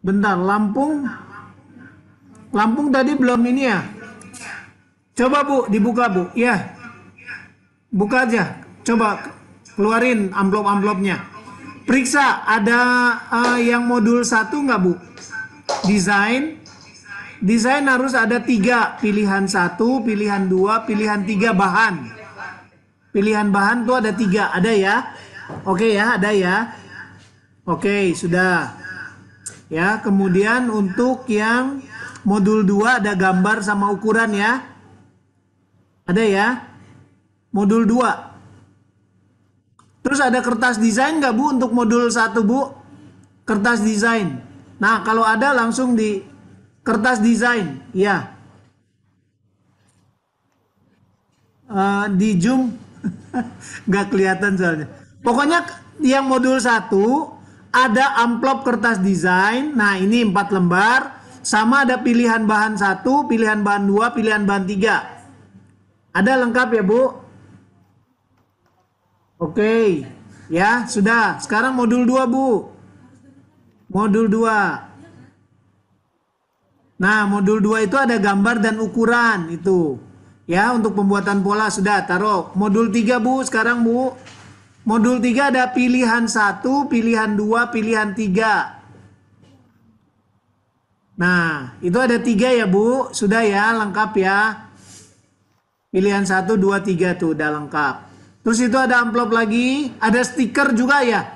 Bentar, Lampung. Lampung tadi belum ini ya. Coba Bu, dibuka Bu. Ya, buka aja. Coba keluarin amplop-amplopnya. Periksa ada yang modul 1 nggak Bu? Desain. Desain harus ada 3. Pilihan 1, pilihan 2, pilihan 3 bahan. Pilihan bahan tuh ada 3. Ada ya? Oke ya, ada ya. Oke, sudah. Ya, kemudian untuk yang modul 2 ada gambar sama ukuran ya. Ada ya? Modul 2. Terus ada kertas desain nggak Bu untuk modul 1 Bu? Kertas desain. Nah, kalau ada langsung di kertas desain. Ya. Di zoom. Nggak kelihatan soalnya. Pokoknya yang modul 1 ada amplop kertas desain. Nah, ini 4 lembar. Sama ada pilihan bahan 1, pilihan bahan 2, pilihan bahan 3. Ada lengkap ya Bu? Oke. Ya, sudah. Sekarang modul 2 Bu. Modul 2. Nah, modul 2 itu ada gambar dan ukuran itu. Ya, untuk pembuatan pola sudah taruh. Modul 3 Bu, sekarang Bu. Modul 3 ada pilihan 1, pilihan 2, pilihan 3. Nah, itu ada 3 ya Bu. Sudah ya, lengkap ya. Pilihan 1, 2, 3 tuh udah lengkap. Terus itu ada amplop lagi. Ada stiker juga ya.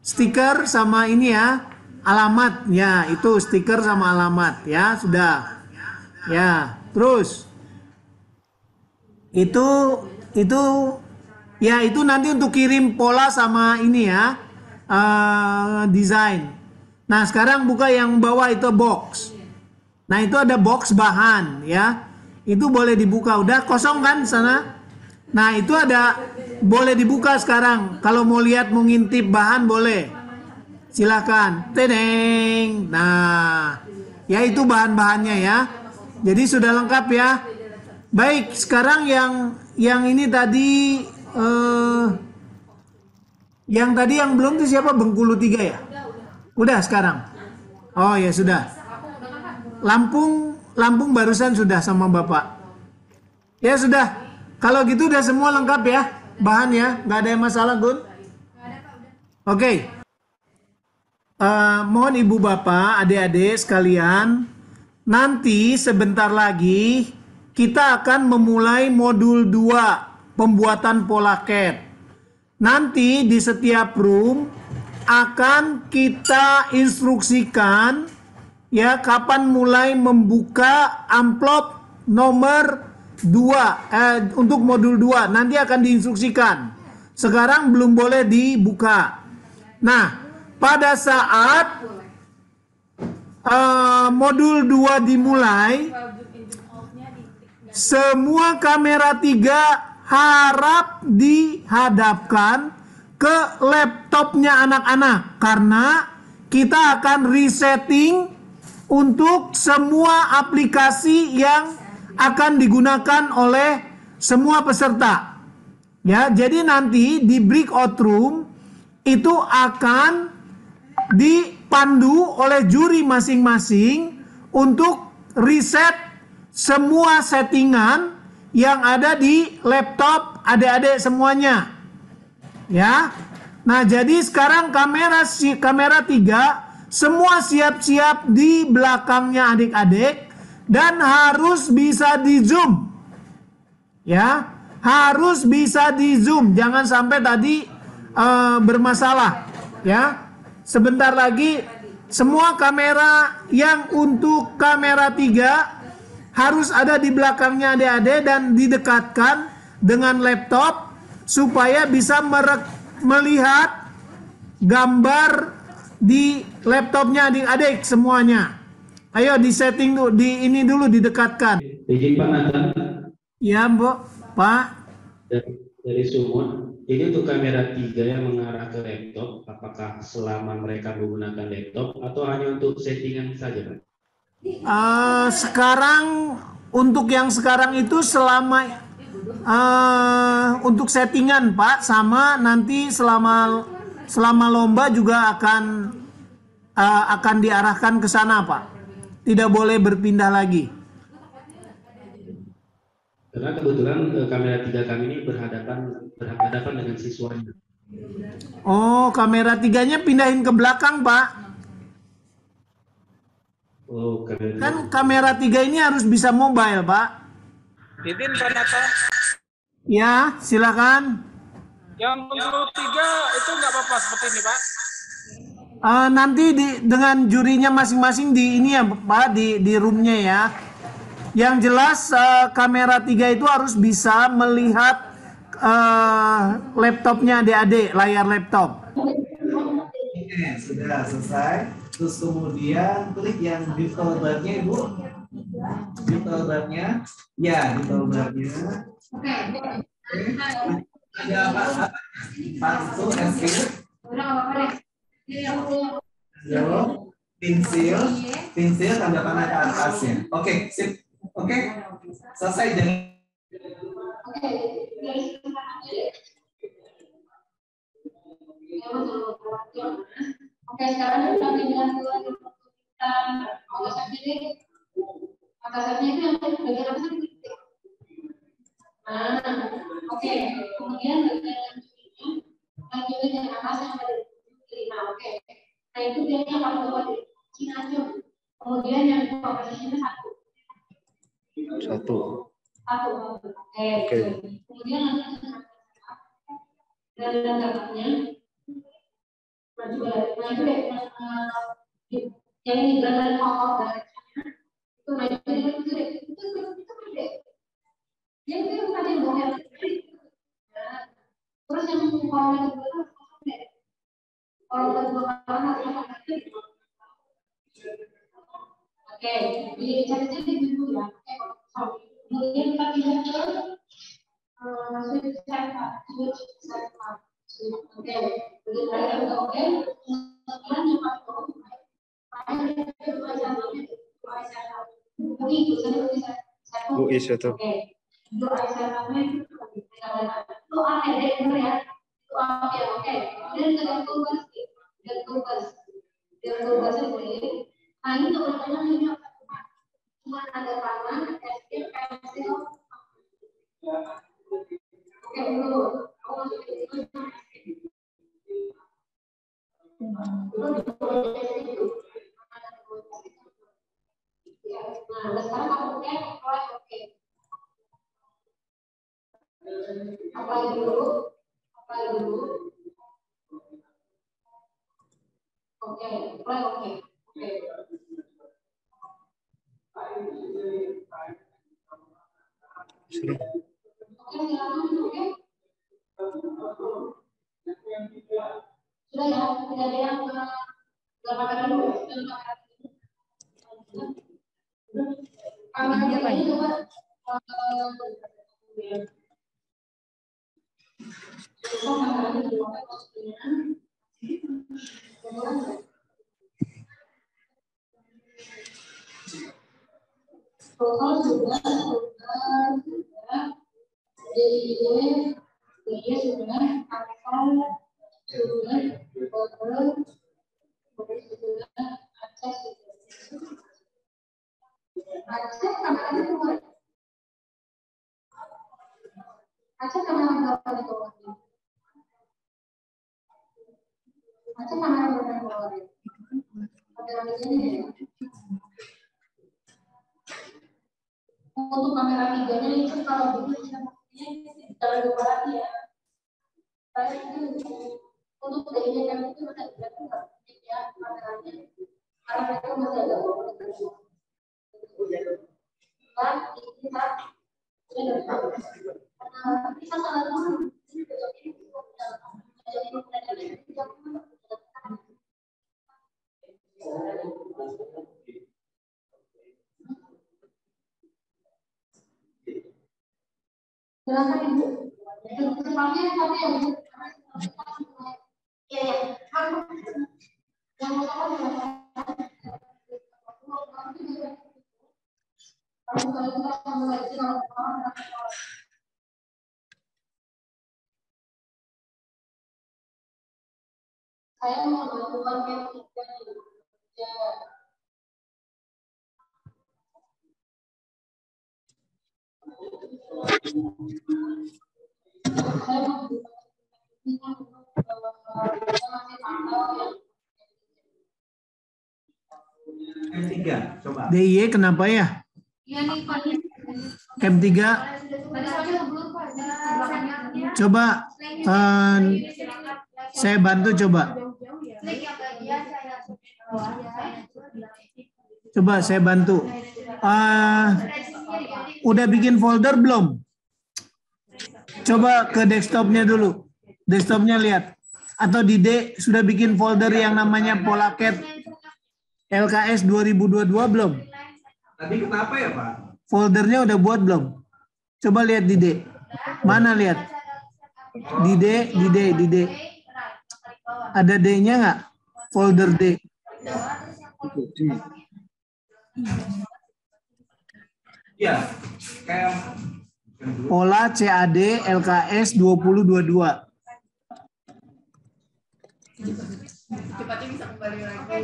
Stiker sama ini ya. Alamat. Ya, itu stiker sama alamat. Ya, sudah. Ya, terus. Itu ya itu nanti untuk kirim pola sama ini ya, desain. Nah sekarang buka yang bawah itu box. Nah itu ada box bahan ya, itu boleh dibuka. Udah kosong kan sana. Nah itu ada boleh dibuka sekarang. Kalau mau lihat mau ngintip bahan boleh. Silakan. Tedeng. Nah ya itu bahan-bahannya ya. Jadi sudah lengkap ya. Baik, sekarang yang ini tadi yang belum itu siapa? Bengkulu 3 ya? Udah sekarang. Oh ya sudah. Lampung barusan sudah sama Bapak. Ya sudah. Kalau gitu udah semua lengkap ya bahan ya, nggak ada yang masalah Gun. Oke. Mohon Ibu Bapak, adik-adik sekalian, nanti sebentar lagi kita akan memulai modul 2 pembuatan pola CAD. Nanti di setiap room akan kita instruksikan ya kapan mulai membuka amplop nomor 2 untuk modul 2. Nanti akan diinstruksikan. Sekarang belum boleh dibuka. Nah, pada saat modul 2 dimulai, semua kamera 3 harap dihadapkan ke laptopnya anak-anak karena kita akan resetting untuk semua aplikasi yang akan digunakan oleh semua peserta. Ya, jadi nanti di breakout room itu akan dipandu oleh juri masing-masing untuk reset semua settingan yang ada di laptop adik-adik semuanya. Ya. Nah, jadi sekarang kamera 3 semua siap-siap di belakangnya adik-adik dan harus bisa di zoom. Ya, harus bisa di zoom. Jangan sampai tadi bermasalah. Ya. Sebentar lagi semua kamera yang untuk kamera 3 harus ada di belakangnya adik-adik dan didekatkan dengan laptop supaya bisa melihat gambar di laptopnya adik-adik semuanya. Ayo di setting dulu, di ini dulu didekatkan. Izin Pak Nathan. Ya, Mbok, Pak. Dari Sumut. Ini untuk kamera 3 yang mengarah ke laptop, apakah selama mereka menggunakan laptop atau hanya untuk settingan saja, Pak? Sekarang untuk yang sekarang itu selama untuk settingan Pak, sama nanti selama lomba juga akan akan diarahkan ke sana, Pak. Tidak boleh berpindah lagi. Karena kebetulan kamera 3 kami ini berhadapan dengan siswanya. Oh, kamera tiganya pindahin ke belakang, Pak. Oh, kamera 3. Kan kamera 3 ini harus bisa mobile, Pak. Didin Pranata, Ya, silakan. yang unsur 3 itu nggak apa-apa seperti ini, Pak. Nanti dengan jurinya masing-masing di ini ya, Pak, di roomnya ya. Yang jelas kamera 3 itu harus bisa melihat laptopnya adik-adik, layar laptop. Oke, sudah selesai. Terus kemudian klik yang virtual bar-nya, Ibu. Virtual bar-nya. Ya, virtual bar-nya. Oke. Ada apa? Pantu, escape. Pensil, pensil tanda panah ke atasnya. Oke, sip. Oke, selesai. Jangan. Oke, sekarang kita tinggal kita atasannya itu yang bagian apa sih? Nah, oke. Kemudian bagian lanjutnya yang atas yang ada di kiri. Nah, oke. Nah, itu biasanya kalau bawa di Cina aja. Kemudian yang dua posisinya satu. Satu. Satu. Oke. Kemudian lanjut dan gambarnya. Nah, itu deh yang ini gambar awal direction-nya. Itu nah itu deh. Yang itu bukan yang bawah. Terus yang kolom yang kedua kolom kedua karena oke, dicari-cari dulu ya. Kemudian kita pindah ke switch setup. Oke, begitu oke. Kemudian yang paling UI satu. oke. Itu setupnya itu ada benar ya. Itu oke. Kemudian ada tugas ini. Nah ini teman-teman ini cuma ada tangan, pensil. Oke dulu. Nah, sekarang kamu oke. Apply dulu. Oke, apply oke. Sudah. Oke, silakan oke. Sudah ya, tidak ada yang pakai dulu. Kamera ini coba total sudah dia sudah akal sudah akses kamera itu akses kamera berapa itu akses kamera berapa kamera ini untuk kamera tiganya itu kalau begitu jangan lupa lagi ya. Saya itu untuk jadinya kami itu masih ada ya kameranya karena itu masih ada kan kita bisa salah dulu silakan ibu secepatnya tapi yang ya yang saya mau melakukan M3, coba. DIY kenapa ya? M3. Coba saya bantu coba. Coba saya bantu. Udah bikin folder belum? Coba ke desktopnya dulu. Desktopnya lihat. Atau di D sudah bikin folder yang namanya Polaket LKS 2022 belum? Tadi kenapa ya Pak? Foldernya udah buat belum? Coba lihat di D. Mana lihat? Di D. Ada D-nya nggak? Folder D. Ya, kayak Pola CAD LKS 2022. Cepatnya bisa kembali lagi.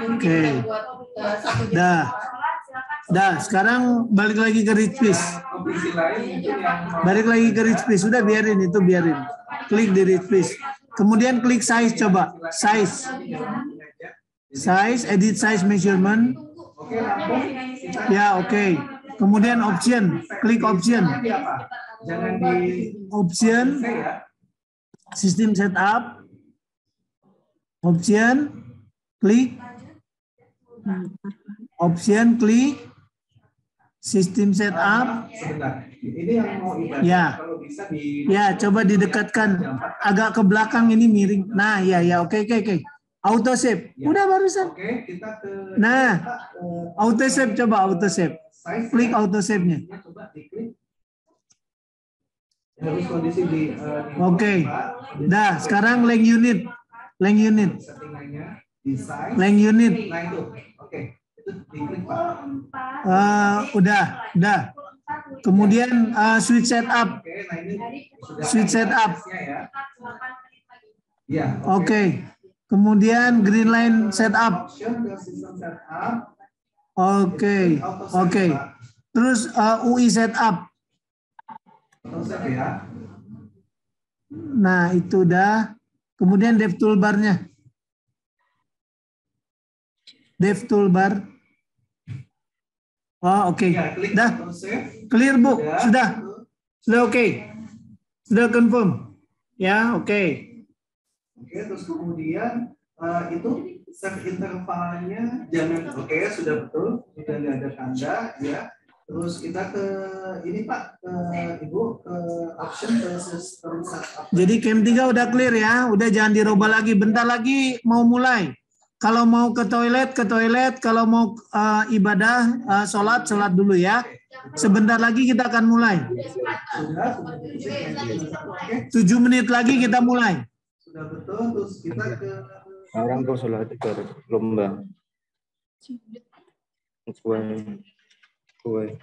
Oke. Dah, sekarang balik lagi ke Richbis. Balik lagi ke Richbis. Sudah biarin itu, biarin. Klik di Richbis. Kemudian klik size coba. Size. Size, edit size measurement. Ya, oke. Kemudian option. Klik option. Option. System setup. Option. Klik. Option, klik. System setup. sebentar. Ini yang mau ibadah. Ya. Kalau bisa di Ya, coba didekatkan. Agak ke belakang ini miring. Nah, ya, oke. Auto save. Udah barusan. Oke, kita ke Nah, auto save coba auto save. size. Klik auto save-nya. Coba diklik. Harus kondisi di Oke. Dah, sekarang length unit. Length unit. settingannya di size. Length unit. Nah itu. Oke. Itu diklik Pak. Udah. Kemudian switch setup. Oke, nah ini sudah Switch setup. ya. Ya. Oke. Kemudian green line setup. Option ke system setup. Oke. Terus UI setup. Auto save ya. Nah, itu udah. Kemudian dev toolbar-nya. Dev toolbar. Oh, oke. Ya, klik Dah. auto save. Clear, Bu. Ya. Sudah oke. Sudah confirm. Ya, oke. Oke, terus kemudian itu save intervalnya jangan sudah betul, sudah nggak ada tanda ya. Terus kita ke ini Pak, ke Ibu ke option ke system setup. Jadi Cam 3 udah clear ya, udah jangan dirubah lagi. Bentar lagi mau mulai. Kalau mau ke toilet, kalau mau ibadah, sholat dulu ya. Sebentar lagi kita akan mulai. Sudah. 7 menit lagi kita mulai. Sudah betul, terus kita ke Orang kau sholat itu lomba. Kue.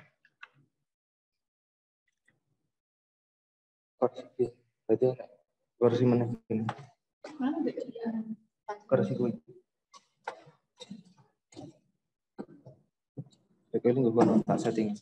Berarti versi mana? Versi kue. Oke, ini gue tak setting.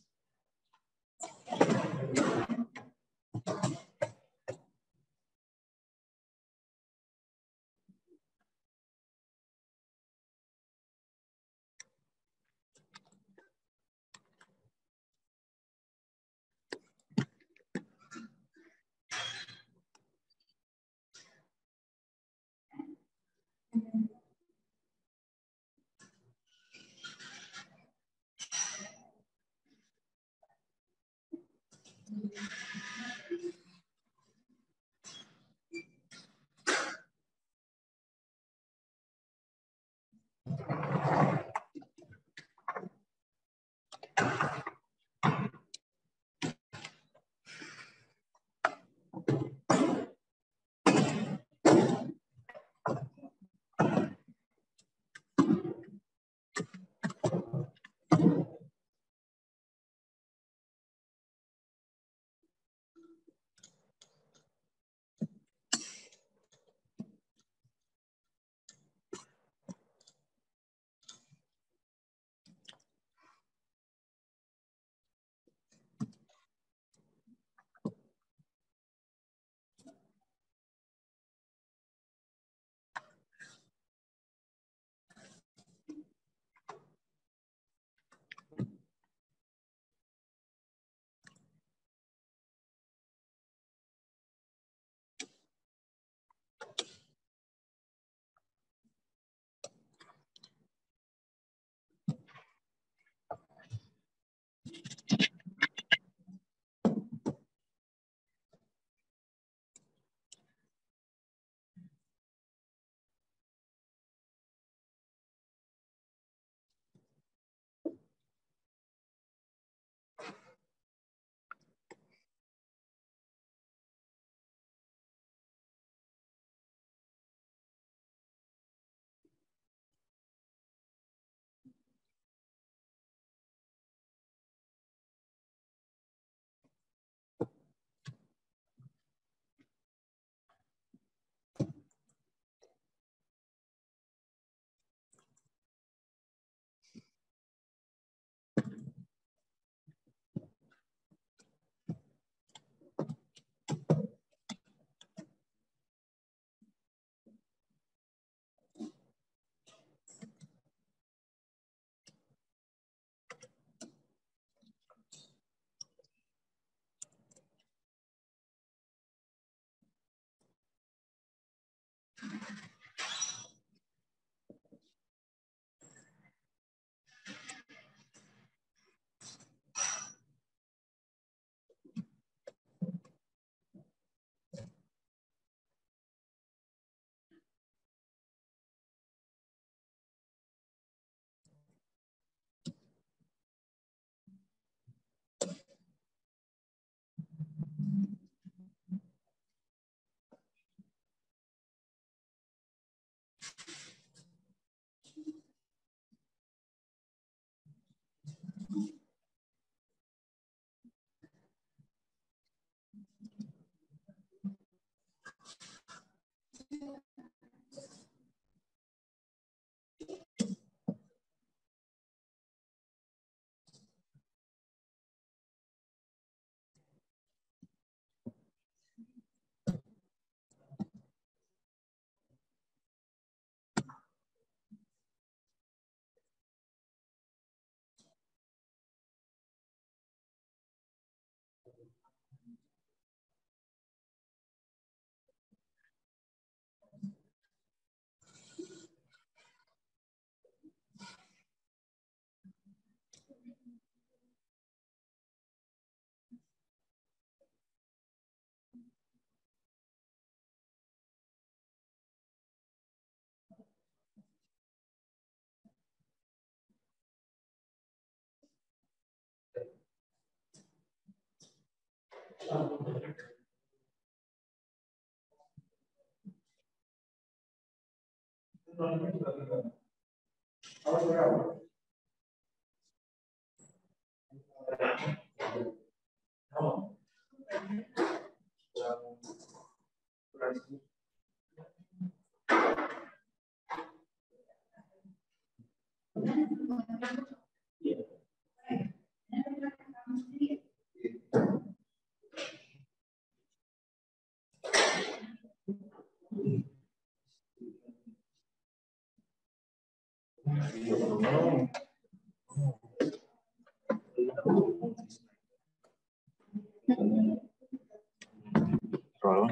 Roll.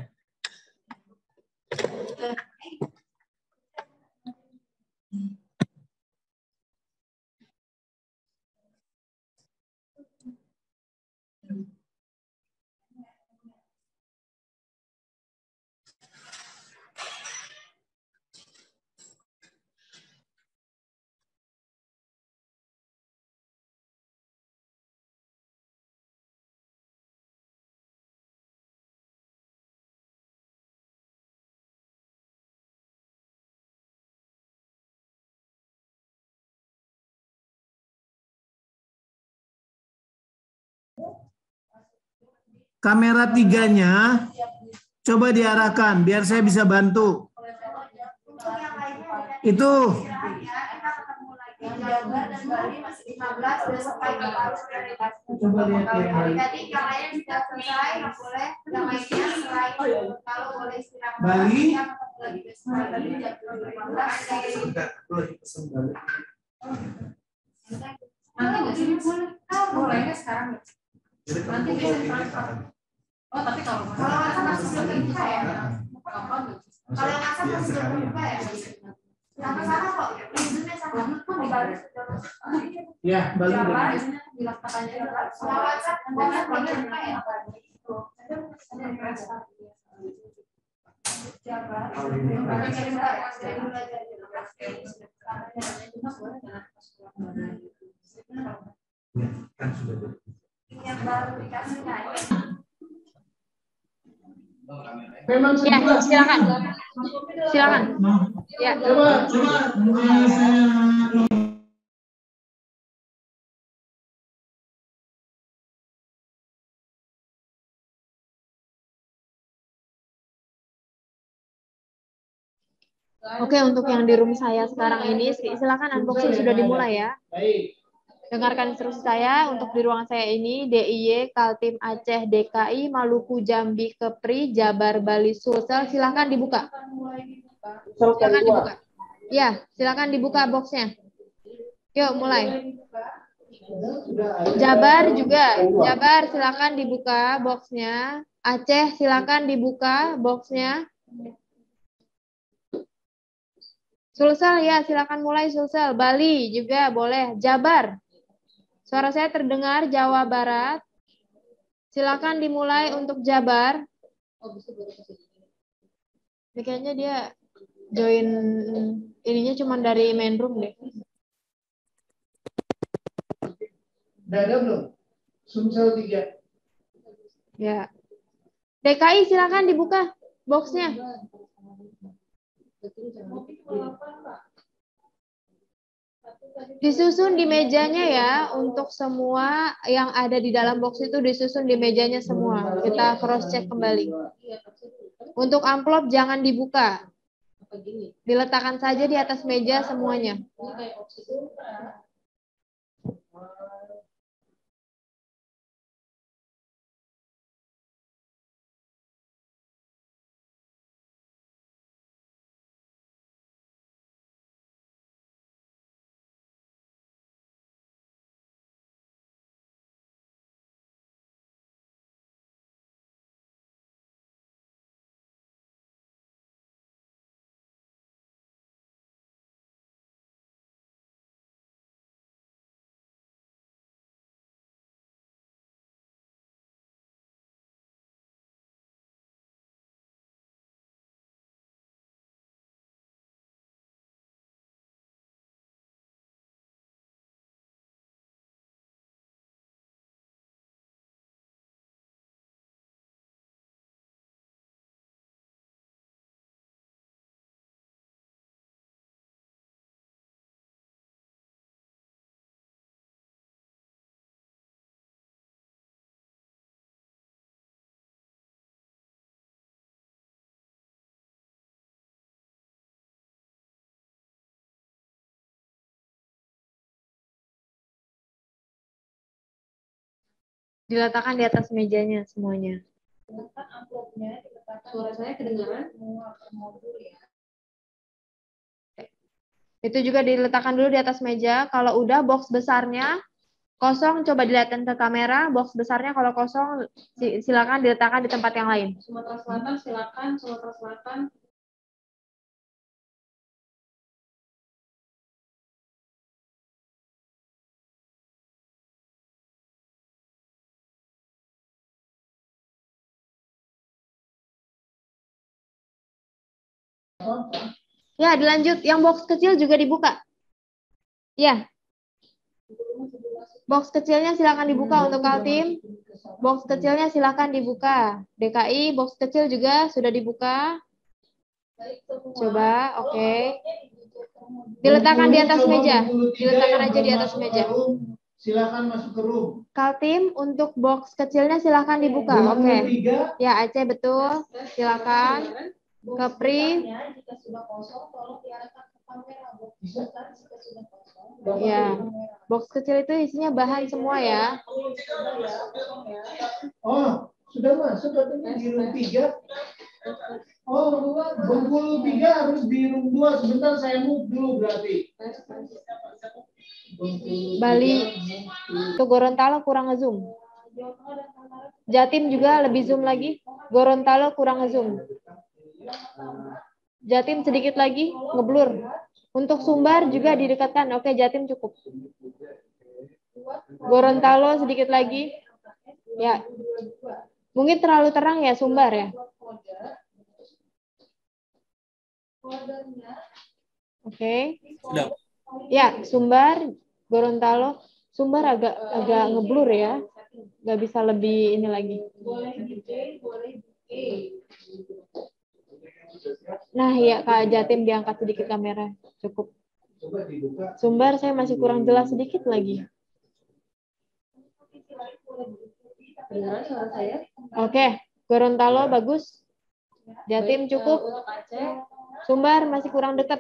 Kamera 3-nya coba diarahkan biar saya bisa bantu. Itu Jabar dan Bali masih 15 udah sampai ke Palu prioritas. Coba lihat yang Bali. Tadi yang lainnya sudah selesai, nggak boleh. Yang lainnya selain kalau boleh istirahat. Bali. Lagi besok tadi jam 15. Enggak, boleh pesen balik. Nanti nggak sih boleh? Bolehnya sekarang. Jadi kalau Nanti mau bisa ini transfer. kapan? Oh tapi kalau masak langsung terbuka ya. Kalau yang masak Iya, langsung sekali ya. terbuka ya. Sama-sama kok. Izinnya sama. Di Bali sudah. ya Bali. Jabar, dilakukan Jabar. Kalau WhatsApp, boleh terbuka ya. Jabar. Kan sudah ber- Yang baru dikasih nanya. Memang Ya, silakan. Silakan. Ya. Coba saya Oke, untuk yang di room saya sekarang ini, silakan unboxing sudah dimulai ya. baik. Dengarkan instruksi saya untuk di ruangan saya ini, DIY, Kaltim Aceh, DKI, Maluku, Jambi, Kepri, Jabar, Bali, Sulsel, silakan dibuka. Silakan dibuka. Ya, silakan dibuka boxnya. Yuk, mulai. Jabar juga, Jabar silakan dibuka boxnya. Aceh silakan dibuka boxnya. Sulsel ya, silakan mulai Sulsel. Bali juga boleh. Jabar. Suara saya terdengar. Jawa Barat. Silakan dimulai untuk Jabar. Ini kayaknya dia join ininya cuma dari main room deh. Udah ada belum? Sumsel 3. Ya. DKI silakan dibuka boxnya. Disusun di mejanya ya, untuk semua yang ada di dalam box itu disusun di mejanya semua. Kita cross check kembali. Untuk amplop jangan dibuka. Diletakkan saja di atas meja semuanya. Diletakkan di atas mejanya semuanya. Suara saya kedengaran? Itu juga diletakkan dulu di atas meja. Kalau udah box besarnya kosong, coba dilihatin ke kamera. Box besarnya kalau kosong, silakan diletakkan di tempat yang lain. Sumatera Selatan silakan, Sumatera Selatan. Ya, dilanjut. Yang box kecil juga dibuka. Ya. Box kecilnya silakan dibuka untuk Kaltim. Box kecilnya silakan dibuka. DKI, box kecil juga sudah dibuka. Coba, oke. Diletakkan di atas meja. Diletakkan aja di atas meja. Silakan masuk ke room. Kaltim, untuk box kecilnya silakan dibuka. Oke. Ya, Aceh betul. Silakan. Kepri. Ya. Box kecil itu isinya bahan semua ya. Oh, sudah masuk katanya di room 3. Oh, Bengkulu 3 harus di room 2. Sebentar saya move dulu berarti. Bali. Tuh Gorontalo kurang nge-zoom. Jatim juga lebih zoom lagi. Gorontalo kurang nge-zoom. Jatim sedikit lagi ngeblur. Untuk Sumbar juga didekatkan. Oke, Jatim cukup. Gorontalo sedikit lagi. Ya. Mungkin terlalu terang ya Sumbar ya. Oke. Ya, Sumbar, Gorontalo. Sumbar agak ngeblur ya. Nggak bisa lebih ini lagi. Nah, ya Kak Jatim diangkat sedikit kamera. Cukup. Sumbar saya masih kurang jelas sedikit lagi. Oke, Gorontalo bagus. Jatim cukup. Sumbar masih kurang dekat.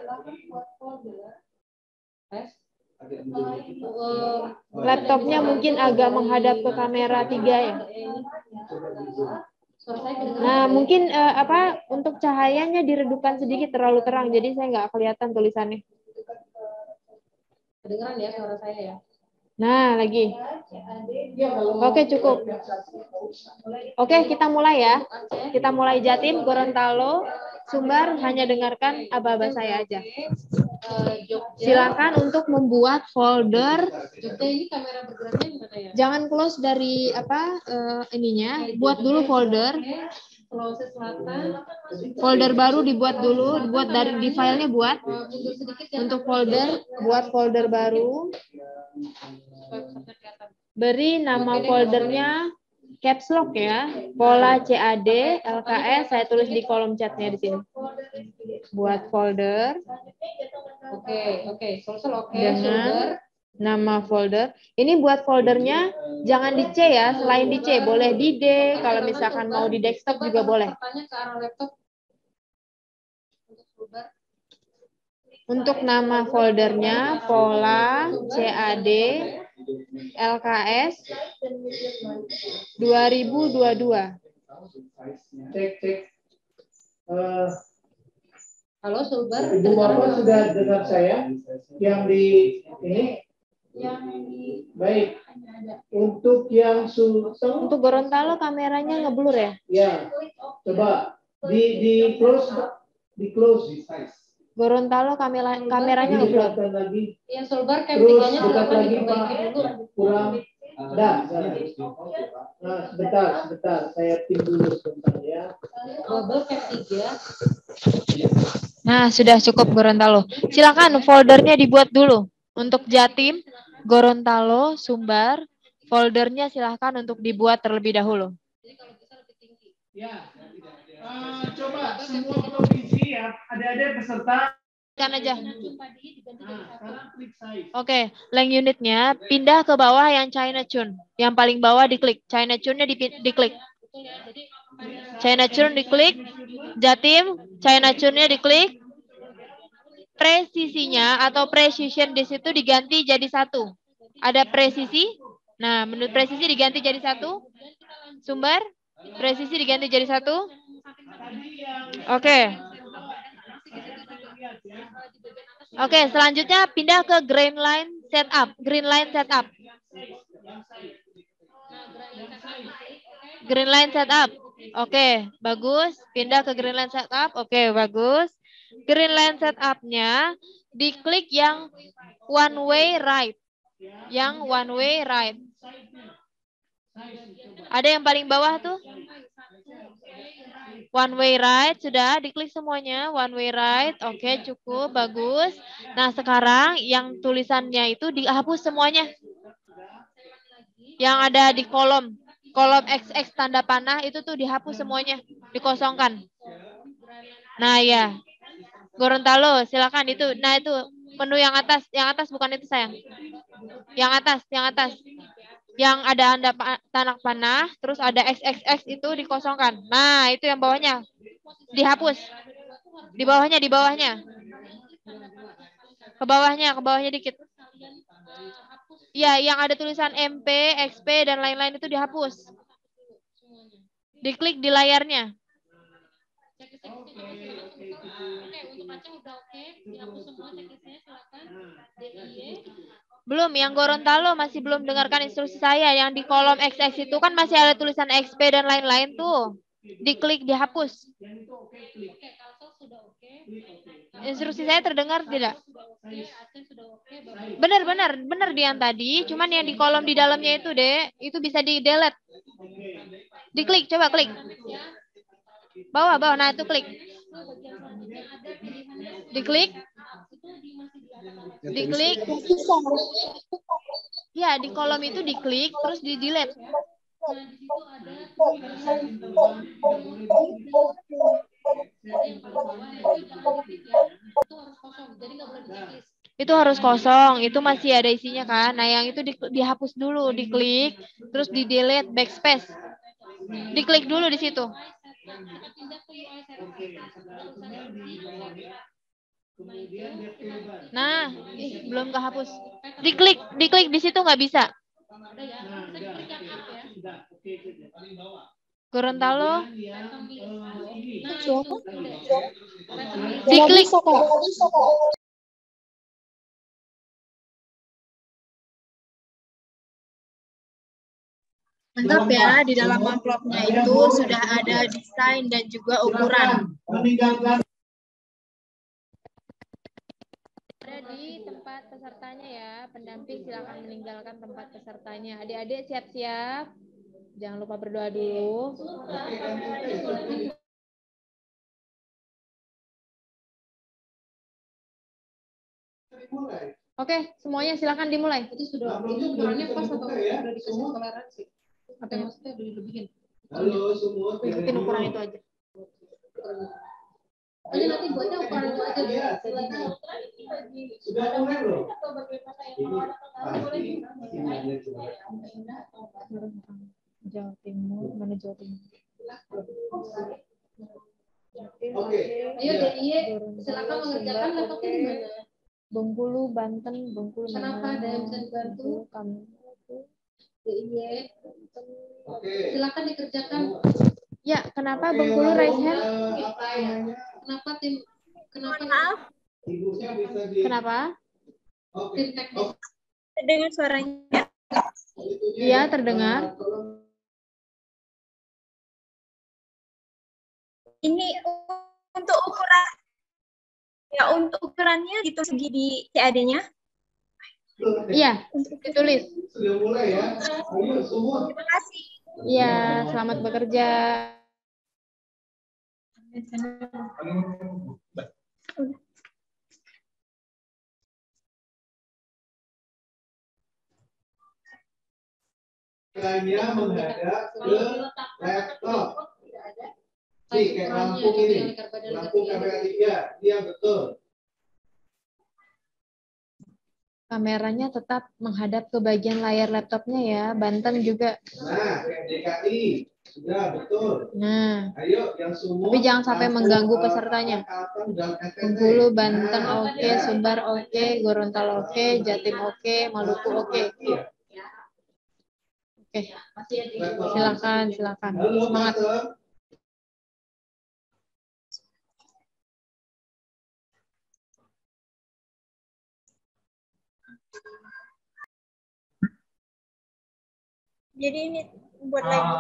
Laptopnya mungkin agak menghadap ke kamera 3 ya. Nah, mungkin untuk cahayanya diredupkan sedikit, terlalu terang, jadi saya nggak kelihatan tulisannya. Kedengeran ya suara saya ya? Nah, lagi. Oke, cukup. Oke, kita mulai ya. Kita mulai Jatim, Gorontalo, Sumbar, hanya dengarkan aba-aba saya aja. Silakan untuk membuat folder. Ini kamera bergeraknya gimana ya? Jangan close dari ininya, buat dulu folder. Sulawesi Selatan. Folder baru dibuat dulu, dibuat dari di filenya buat. Untuk folder, buat folder baru. Beri nama foldernya caps lock ya. Pola CAD, LKS, saya tulis di kolom chatnya di sini. Buat folder. Oke. Dengan nama folder. Ini buat foldernya jangan di C ya, selain di C boleh di D, kalau misalkan mau di desktop juga boleh. Untuk nama foldernya pola CAD LKS 2022. Cek. Halo Sulbar. Ibu Bapak sudah dengar saya yang di ini? Baik. Untuk yang Sulsel. Untuk Gorontalo kameranya ngeblur ya? Ya. Coba di close, Gorontalo kameranya ngeblur. Yang Sulbar cam Terus 3-nya dekat silakan lagi diperbaiki dulu. kurang. Nah, sebentar. Saya pin dulu sebentar ya. Double cam 3. Nah, sudah cukup Gorontalo. Silakan foldernya dibuat dulu. Untuk Jatim, Gorontalo, Sumbar, foldernya silakan untuk dibuat terlebih dahulu. Ya. Coba semua provinsi ya, ada peserta. Kan aja. Oke, link unitnya pindah ke bawah yang China Tune. Yang paling bawah diklik. China Tune-nya diklik. China Tune diklik. Jatim, China Tune-nya diklik. Presisinya atau precision di situ diganti jadi 1. Ada presisi, Nah, menurut presisi diganti jadi 1. Sumber, presisi diganti jadi 1. Oke. Oke, selanjutnya pindah ke green line setup. Green line setup. Green line setup. Oke, bagus. Pindah ke green line setup. Oke, bagus. Green line setupnya diklik yang one way right. Yang one way right. Ada yang paling bawah tuh? One way right, sudah diklik semuanya. One way right, oke, cukup, bagus. Nah, sekarang yang tulisannya itu dihapus semuanya. Yang ada di kolom XX tanda panah itu tuh dihapus semuanya, dikosongkan. Nah, ya. Gorontalo, silakan itu. Nah, itu menu yang atas bukan itu sayang. Yang atas. Yang ada tanda panah, terus ada XXX itu dikosongkan. Nah, itu yang bawahnya dihapus. Di bawahnya. Ke bawahnya dikit. Ya, yang ada tulisan MP, XP dan lain-lain itu dihapus. Diklik di layarnya. Belum, yang Gorontalo masih belum dengarkan instruksi saya. Yang di kolom XX itu kan masih ada tulisan XP dan lain-lain tuh. Diklik, dihapus. Instruksi saya terdengar tidak? Benar di yang tadi. Cuman yang di kolom di dalamnya itu, Dek. Itu bisa di-delete. Diklik, coba klik. Bawah. Nah, itu klik. Diklik. Ya, di kolom itu diklik, terus di-delete. Itu harus kosong, itu masih ada isinya kan. Nah, yang itu dihapus dulu, diklik, terus di-delete, backspace. Diklik dulu di situ. Nah, belum kehapus. Diklik di situ nggak bisa. Gorontalo. Diklik. Mantap ya, di dalam amplopnya itu sudah ada desain dan juga ukuran. Ada di tempat pesertanya ya, pendamping silakan meninggalkan tempat pesertanya. Adik-adik siap-siap, jangan lupa berdoa dulu. Oke, semuanya silakan dimulai. Itu ukurannya pas atau udah dikasih toleransi? Apa maksudnya udah dilebihin? Ikutin ukuran itu aja. Aja nanti buatnya ukuran itu aja. Sudah mulai belum? Jawa Timur, mana Jawa Timur? Oke. Ayo DIY, silakan mengerjakan laptopnya di mana? Bengkulu, Banten, Bengkulu. Kenapa ada yang bisa dibantu? DIY. Silakan dikerjakan. Ya, kenapa Bengkulu raise hand? Kenapa tim? Kenapa? Tim teknis. Terdengar suaranya. Iya, terdengar. Ini untuk ukuran. Ya, untuk ukurannya gitu segi di CAD-nya. Iya, ditulis. Sudah mulai ya. Ayo semua. Terima kasih. Iya, selamat bekerja. Lainnya menghadap ke laptop. Nih, kayak lampu ini. Lampu kamera 3. Iya, betul. Kameranya tetap menghadap ke bagian layar laptopnya ya. Banten juga. Nah, kayak DKI. Sudah, betul. Nah, Ayo, yang semua. tapi jangan sampai mengganggu pesertanya. Bengkulu, Banten oke, Sumbar oke, Gorontalo oke, Jatim oke, Maluku oke. Oke. Silakan. Halo, Semangat. Tante. Jadi ini buat lagi.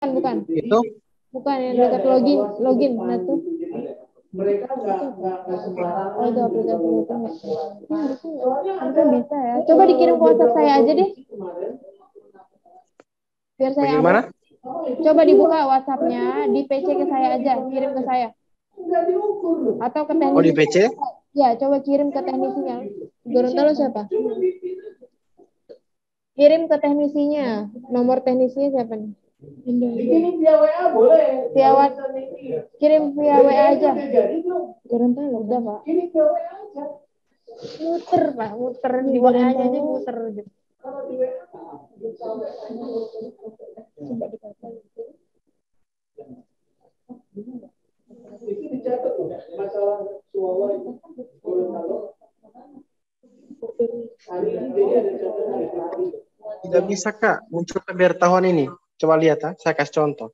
Bukan. Itu Bukan yang dekat login. Nah tuh. Mereka nggak sembarangan. Oh, itu aplikasi itu harusnya bisa ya. Coba dikirim ke WhatsApp saya aja deh. Biar saya bagaimana? Coba dibuka WhatsApp-nya, di PC ke saya aja, kirim ke saya. Atau ke teknisi. Oh, di PC? Ya, coba kirim ke teknisinya. Gorontalo siapa? Kirim ke teknisinya. Nomor teknisinya siapa nih? Kirim via WA boleh. Via WhatsApp. Kirim via WA aja. Gorontalo udah, Pak. Kirim via WA aja. Muter, Pak, muter di WA-nya aja muter gitu. Kalau di WA Coba dikata gitu. itu dicatat loh, masalah suara itu Gorontalo. Hari ini jadi ada contoh hari hari. Tidak bisa, Kak, muncul pemberitahuan ini. Coba lihat, ha? Saya kasih contoh.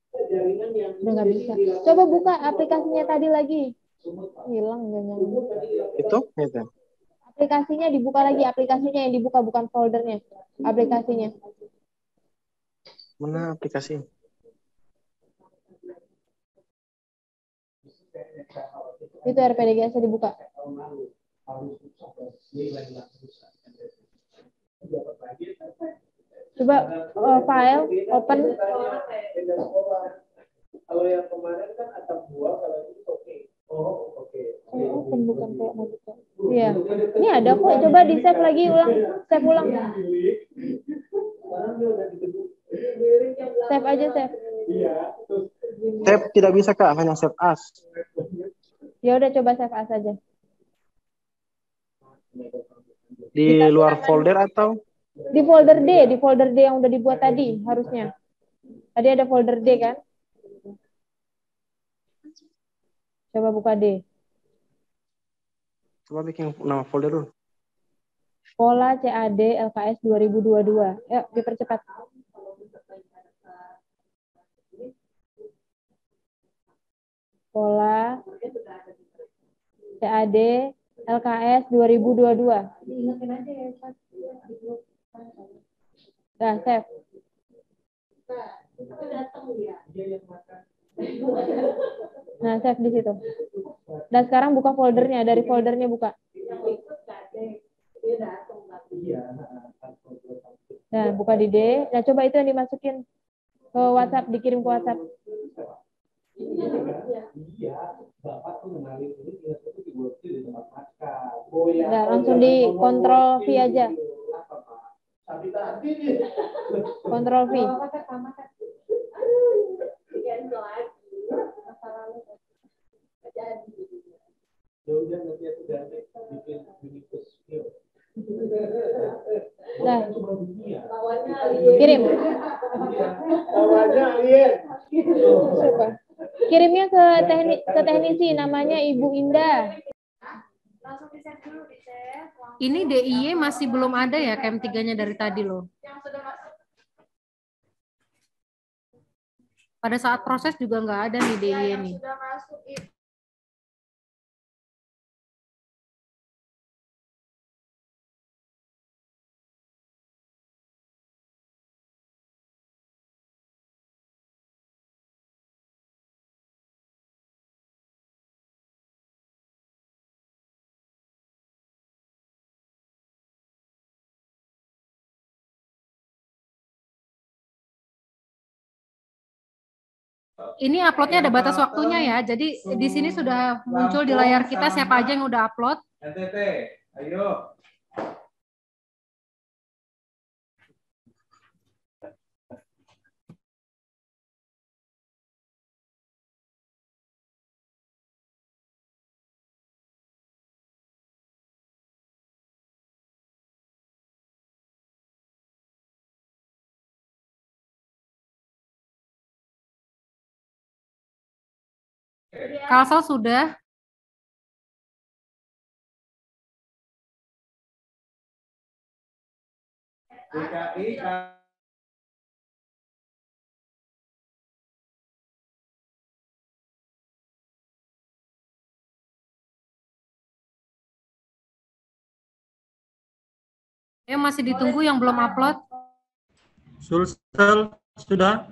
Udah nggak bisa. Coba buka aplikasinya tadi lagi. Hilang jangan. Itu? Gitu. Aplikasinya dibuka lagi, aplikasinya yang dibuka bukan foldernya. Aplikasinya. Mana aplikasi? Itu RPDGS dibuka. Coba file open. Kalau yang kemarin kan atap dua, kalau ini oke. Oh, oke. Open bukan kayak mau buka. Iya. Ini ada kok. Coba di save lagi ulang. Save ulang. Save aja save. Save tidak bisa, Kak, hanya save as. Ya udah coba save as aja. Di luar folder atau? Di folder D yang udah dibuat tadi harusnya. Tadi ada folder D kan? Coba buka D. Coba bikin nama folder dulu. Pola CAD LKS 2022. Yuk, dipercepat. Pola CAD LKS 2022. Diingetin aja ya, Pak. Dah, save. Nah, save di situ. Dan sekarang buka foldernya, dari foldernya buka. Nah, buka di D. Nah, coba itu yang dimasukin ke WhatsApp, dikirim ke WhatsApp. Nah, langsung di Ctrl V aja. Ctrl V. Nah, kirim. Coba. Kirimnya ke teknisi, namanya Ibu Indah. Ini DIY masih belum ada ya KM 3-nya dari tadi loh. Pada saat proses juga nggak ada nih DIY nih. Ini uploadnya ada batas waktunya ya. Jadi di sini sudah muncul di layar kita siapa aja yang udah upload. NTT, ayo. Kalsel sudah. DKI Ya masih ditunggu yang belum upload. Sulsel sudah.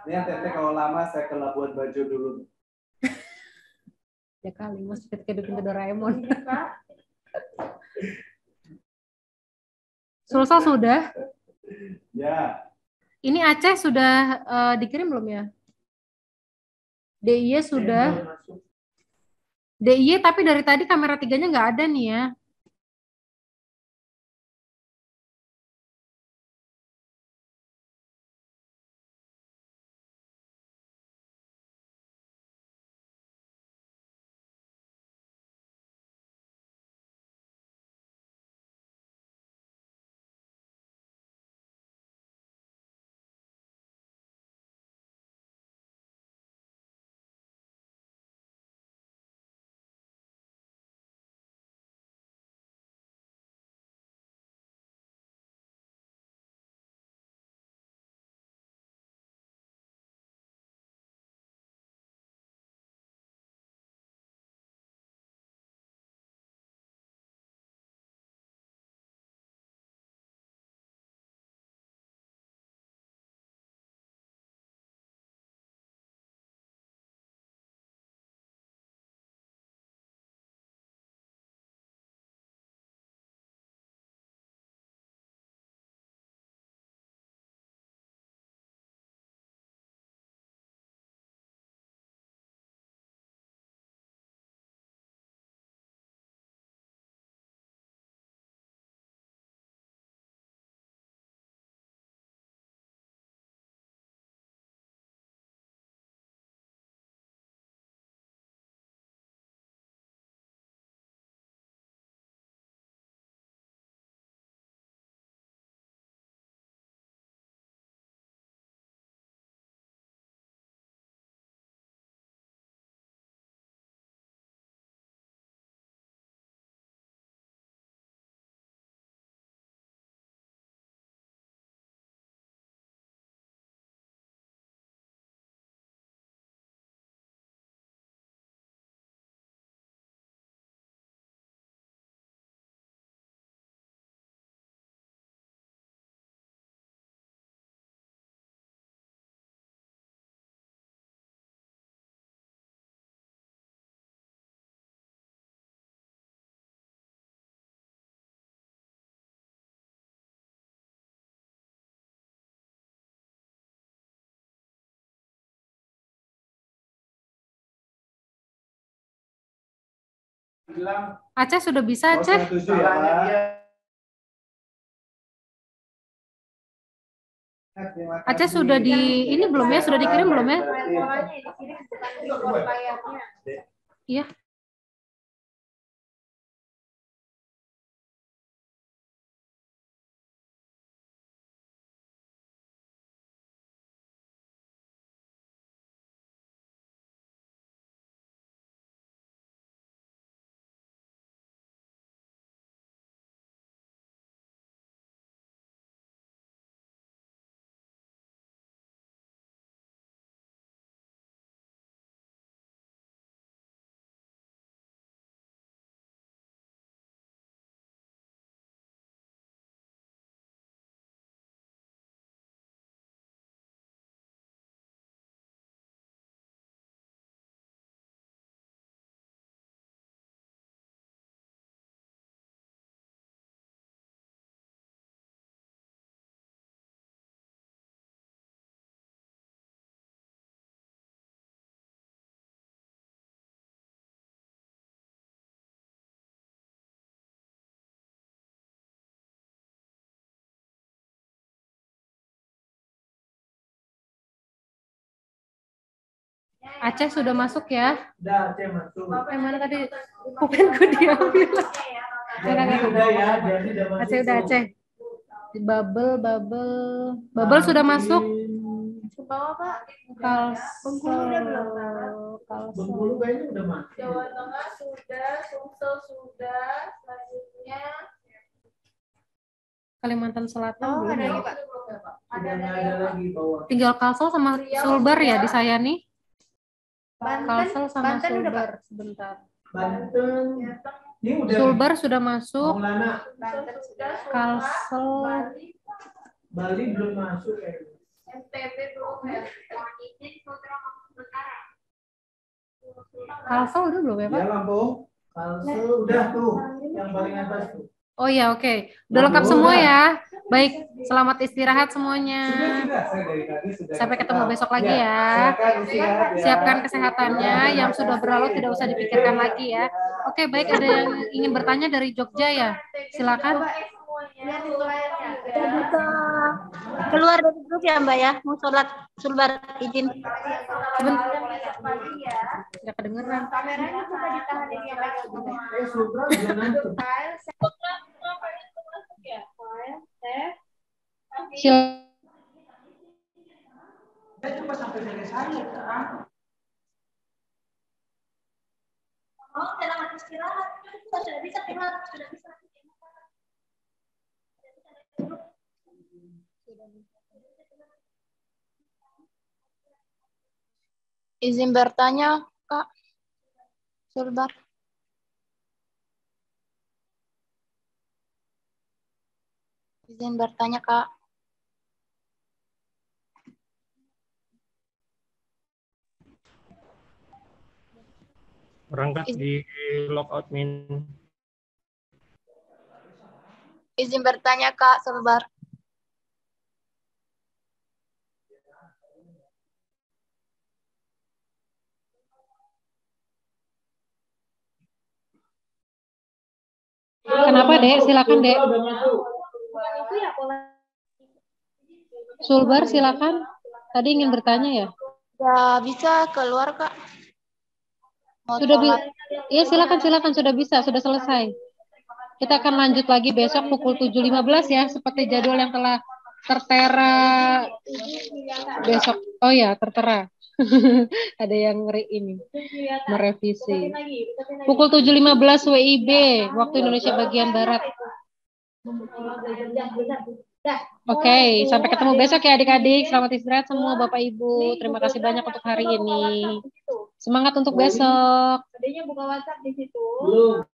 Ini NTT kalau lama saya ke Labuan Bajo dulu. Ya kali, masih ketika pintu Doraemon. Sulsel sudah. Ya. Ini Aceh sudah dikirim belum ya? DIY sudah. DIY tapi dari tadi kamera 3-nya nggak ada nih ya. Aceh sudah bisa, Oh, Aceh? 107 ya, Pak. Terima Aceh kasih. sudah di ini belum ya? Sudah dikirim belum ya? Polanya di sini bukan di report layarnya. Iya. Aceh sudah masuk ya? Udah, Aceh masuk. Mana tadi? Bukanku diambil. Mana Jadi udah ya, jadi udah masuk. Aceh udah Aceh. Bubble sudah masuk. Ke bawah, Pak. Kalsel. Udah belum, Bengkulu kayaknya udah masuk. Jawa Tengah sudah, Sumsel sudah, selanjutnya Kalimantan Selatan oh, belum ada ya? lagi, Pak. Udah nggak ada lagi bawah. Tinggal Kalsel sama Sulbar ya di saya nih. Kalsel sama Banten udah, Pak. Sulbar sebentar. Banten. Ini udah. Sulbar sudah masuk. Maulana. Banten sudah, Kalsel. Bali belum masuk kayaknya. NTB belum ya. Kalsel udah belum ya, Pak? Ya, Lampung. Kalsel udah tuh, yang paling atas tuh. Oh ya, oke. Udah lengkap semua ya. Baik, selamat istirahat semuanya. Sudah, saya dari tadi sudah. Sampai ketemu besok lagi ya. Siapkan kesehatannya, yang sudah berlalu tidak usah dipikirkan lagi ya. Oke, baik, ada yang ingin bertanya dari Jogja ya? Silakan. Bisa keluar dari grup ya Mbak ya, mau sholat sulbar izin. Nggak kedengeran. Kameranya coba ditahan ini yang megang semua. File, save. Saya coba sampai selesai kan. Oh, selamat istirahat. Sudah bisa keluar, sudah bisa. Izin bertanya, Kak. Sulbar. Izin bertanya, Kak. Berangkat di logout min. Izin bertanya, Kak Sulbar. Kenapa, Dek? Silakan, Dek. Sulbar, silakan. Tadi ingin bertanya ya? Ya, bisa keluar, Kak. Mau Sudah sholat. Iya, silakan sudah bisa, sudah selesai. Kita akan lanjut lagi besok pukul 7.15 ya, seperti jadwal yang telah tertera besok. Oh ya, tertera. Ada yang merevisi. Pukul 7.15 WIB, waktu Indonesia bagian Barat. Oke, sampai ketemu besok ya adik-adik. Selamat istirahat semua Bapak Ibu. Terima kasih banyak untuk hari ini. Semangat untuk besok. Adanya buka WhatsApp di situ. Belum.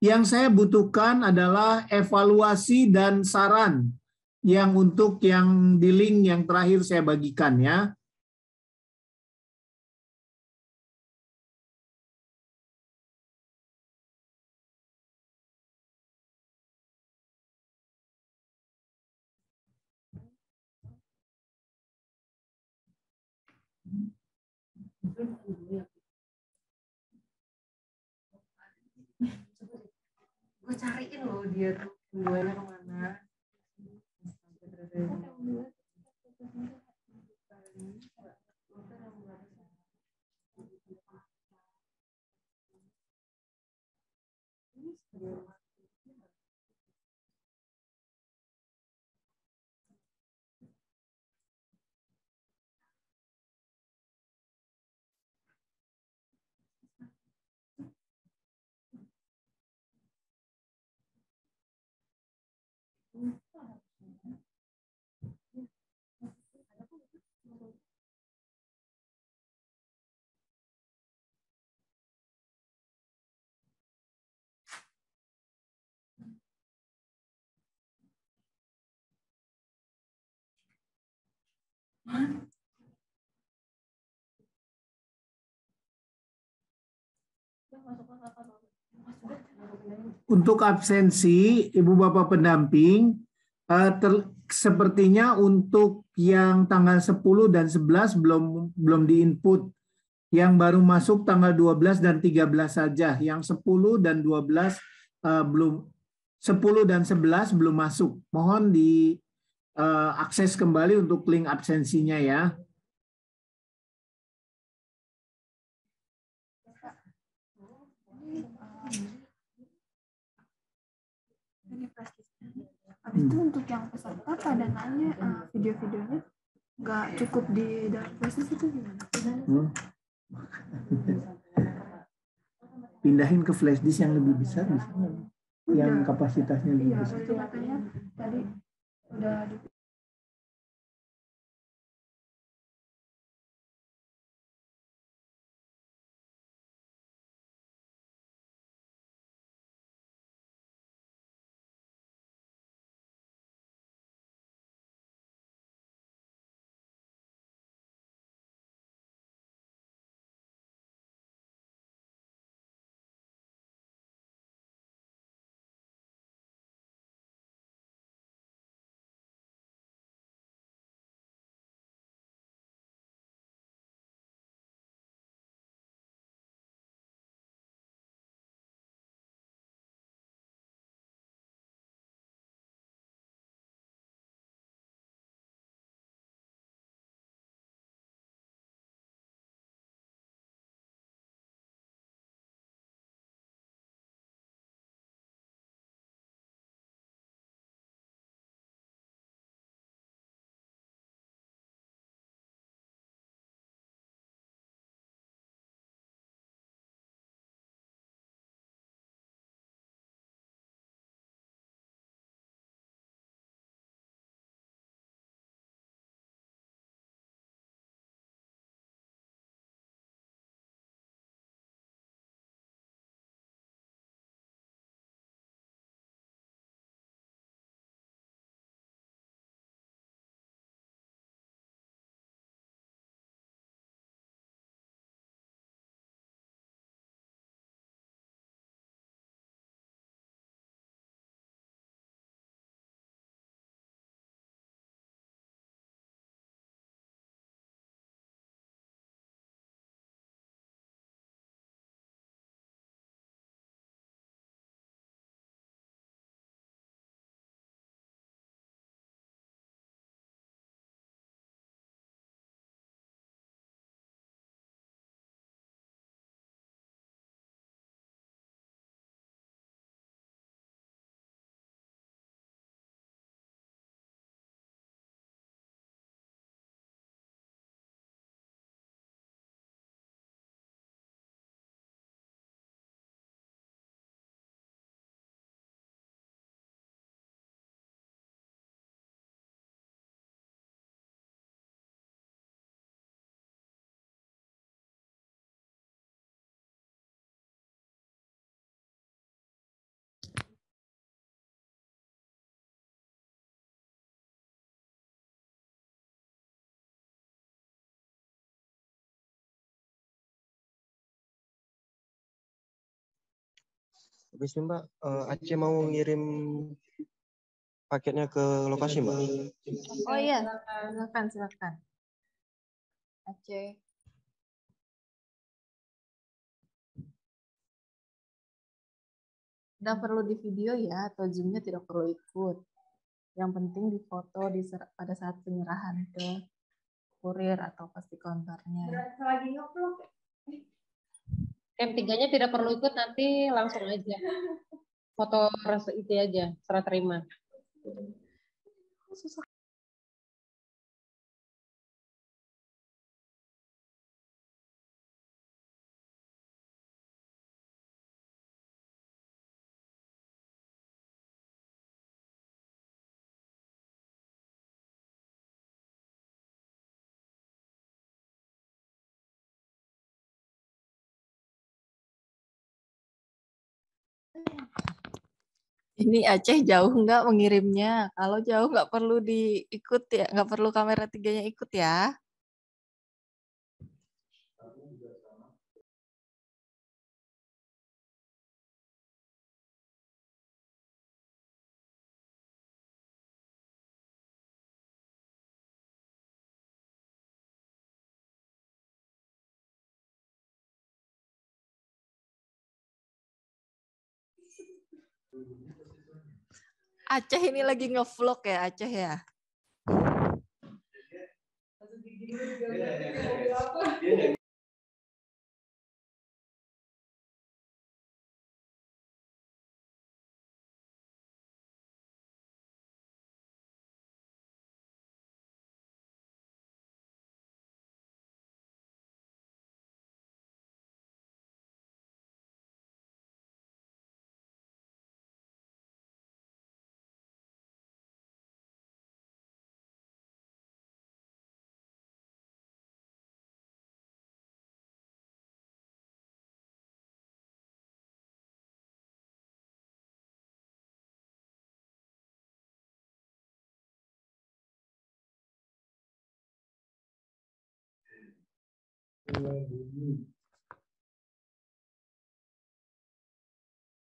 Yang saya butuhkan adalah evaluasi dan saran yang untuk yang di link yang terakhir saya bagikan ya. Gue cariin loh dia tuh keduanya kemana. Untuk absensi Ibu Bapak pendamping, sepertinya untuk yang tanggal 10 dan 11 belum diinput. Yang baru masuk tanggal 12 dan 13 saja. Yang 10 dan 12 belum, 10 dan 11 belum masuk. Mohon diakses kembali untuk link absensinya ya. Habis itu untuk yang peserta pada nanya video-videonya nggak cukup di dalam proses itu gimana? Pindahin ke flash disk yang lebih besar bisa nggak? Yang kapasitasnya lebih Iya, besar. itu katanya tadi udah di Habis ini Mbak, Aceh mau ngirim paketnya ke lokasi Mbak. Oh iya, silakan. Aceh. Tidak perlu di video ya, atau zoomnya tidak perlu ikut. Yang penting di foto pada saat penyerahan ke kurir atau pasti konternya. M3-nya tidak perlu ikut, nanti langsung aja. Foto itu aja, serah terima. Susah. Ini Aceh jauh nggak mengirimnya? Kalau jauh nggak perlu diikut ya, nggak perlu kamera 3-nya ikut ya. Aceh ini lagi ngevlog ya Aceh ya.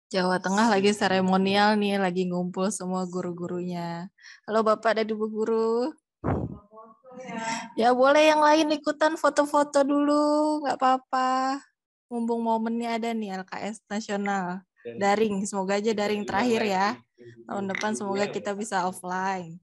Jawa Tengah lagi seremonial nih, lagi ngumpul semua guru-gurunya. Halo Bapak dan Ibu guru. Ya boleh yang lain ikutan foto-foto dulu, nggak apa-apa. Mumpung momennya ada nih LKS nasional. Daring, semoga aja daring terakhir ya. Tahun depan semoga kita bisa offline.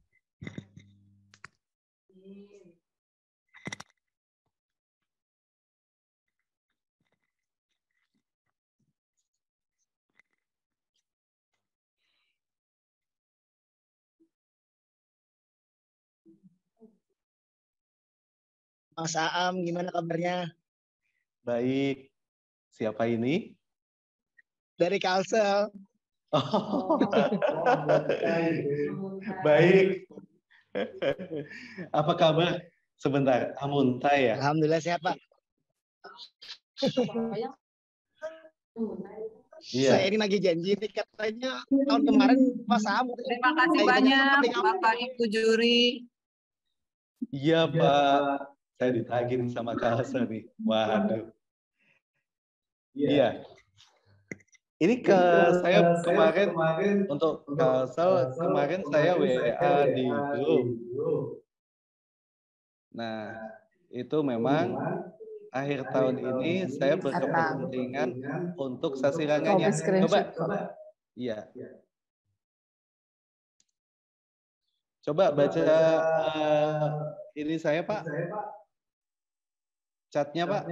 Mas Aam, gimana kabarnya? Baik. Siapa ini? Dari Kalsel. Oh. Baik. Apa kabar? Sebentar, Amuntai ya? Alhamdulillah sehat, Pak. Iya. Saya ini lagi janji nih katanya tahun kemarin Mas Aam. Terima kasih banyak Bapak Ibu juri. Iya Pak, saya ditagih sama Kalsa nih. Waduh. Iya. Ini saya kemarin untuk Kalsel kemarin saya WA di grup. Nah, itu memang akhir tahun ini saya berkepentingan untuk sasirangannya. Coba. Iya. Coba baca ini saya Pak. Chatnya Pak.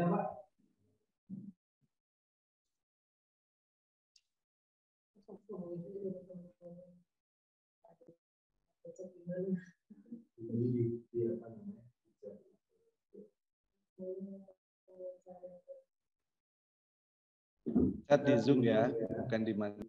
Chat di Zoom ya, bukan di mana.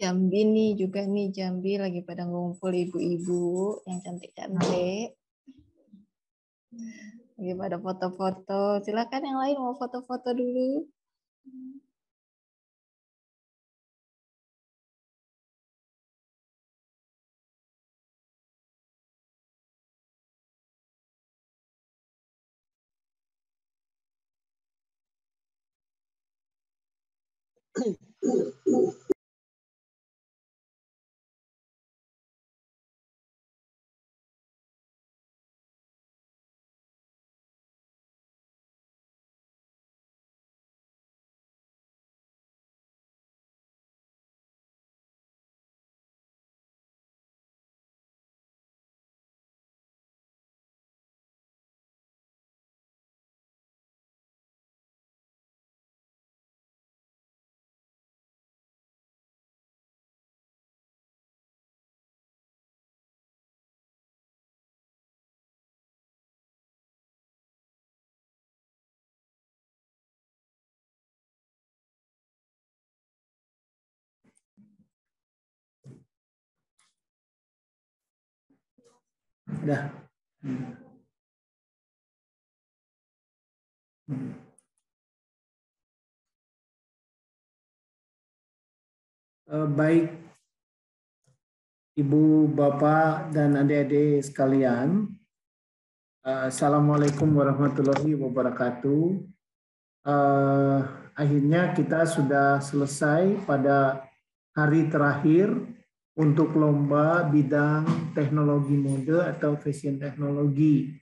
Jambi nih juga nih, Jambi lagi pada ngumpul ibu-ibu yang cantik-cantik. Lagi pada foto-foto. Silakan yang lain mau foto-foto dulu. Udah. Baik, Ibu, Bapak, dan adik-adik sekalian, Assalamualaikum warahmatullahi wabarakatuh. Akhirnya kita sudah selesai pada hari terakhir untuk lomba bidang teknologi mode atau fashion teknologi.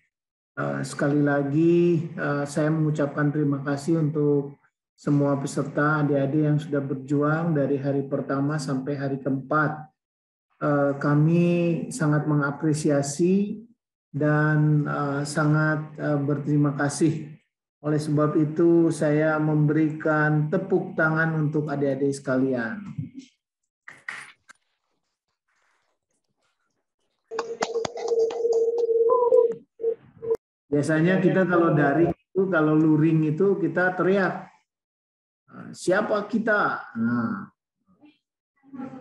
Sekali lagi saya mengucapkan terima kasih untuk semua peserta adik-adik yang sudah berjuang dari hari pertama sampai hari keempat. Kami sangat mengapresiasi dan sangat berterima kasih. Oleh sebab itu saya memberikan tepuk tangan untuk adik-adik sekalian. Biasanya kita kalau daring itu, kalau luring itu kita teriak, siapa kita? Nah,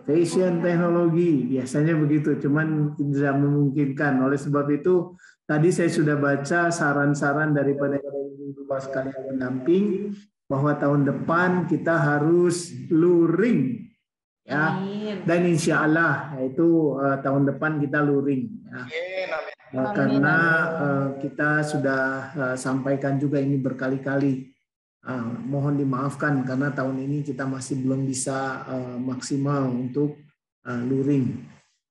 fashion teknologi, biasanya begitu, cuman tidak memungkinkan. Oleh sebab itu, tadi saya sudah baca saran-saran daripada ibu bapak sekalian pendamping, bahwa tahun depan kita harus luring. Ya, dan insya Allah yaitu tahun depan kita luring. Ya. Karena kita sudah sampaikan juga ini berkali-kali. Mohon dimaafkan karena tahun ini kita masih belum bisa maksimal untuk luring.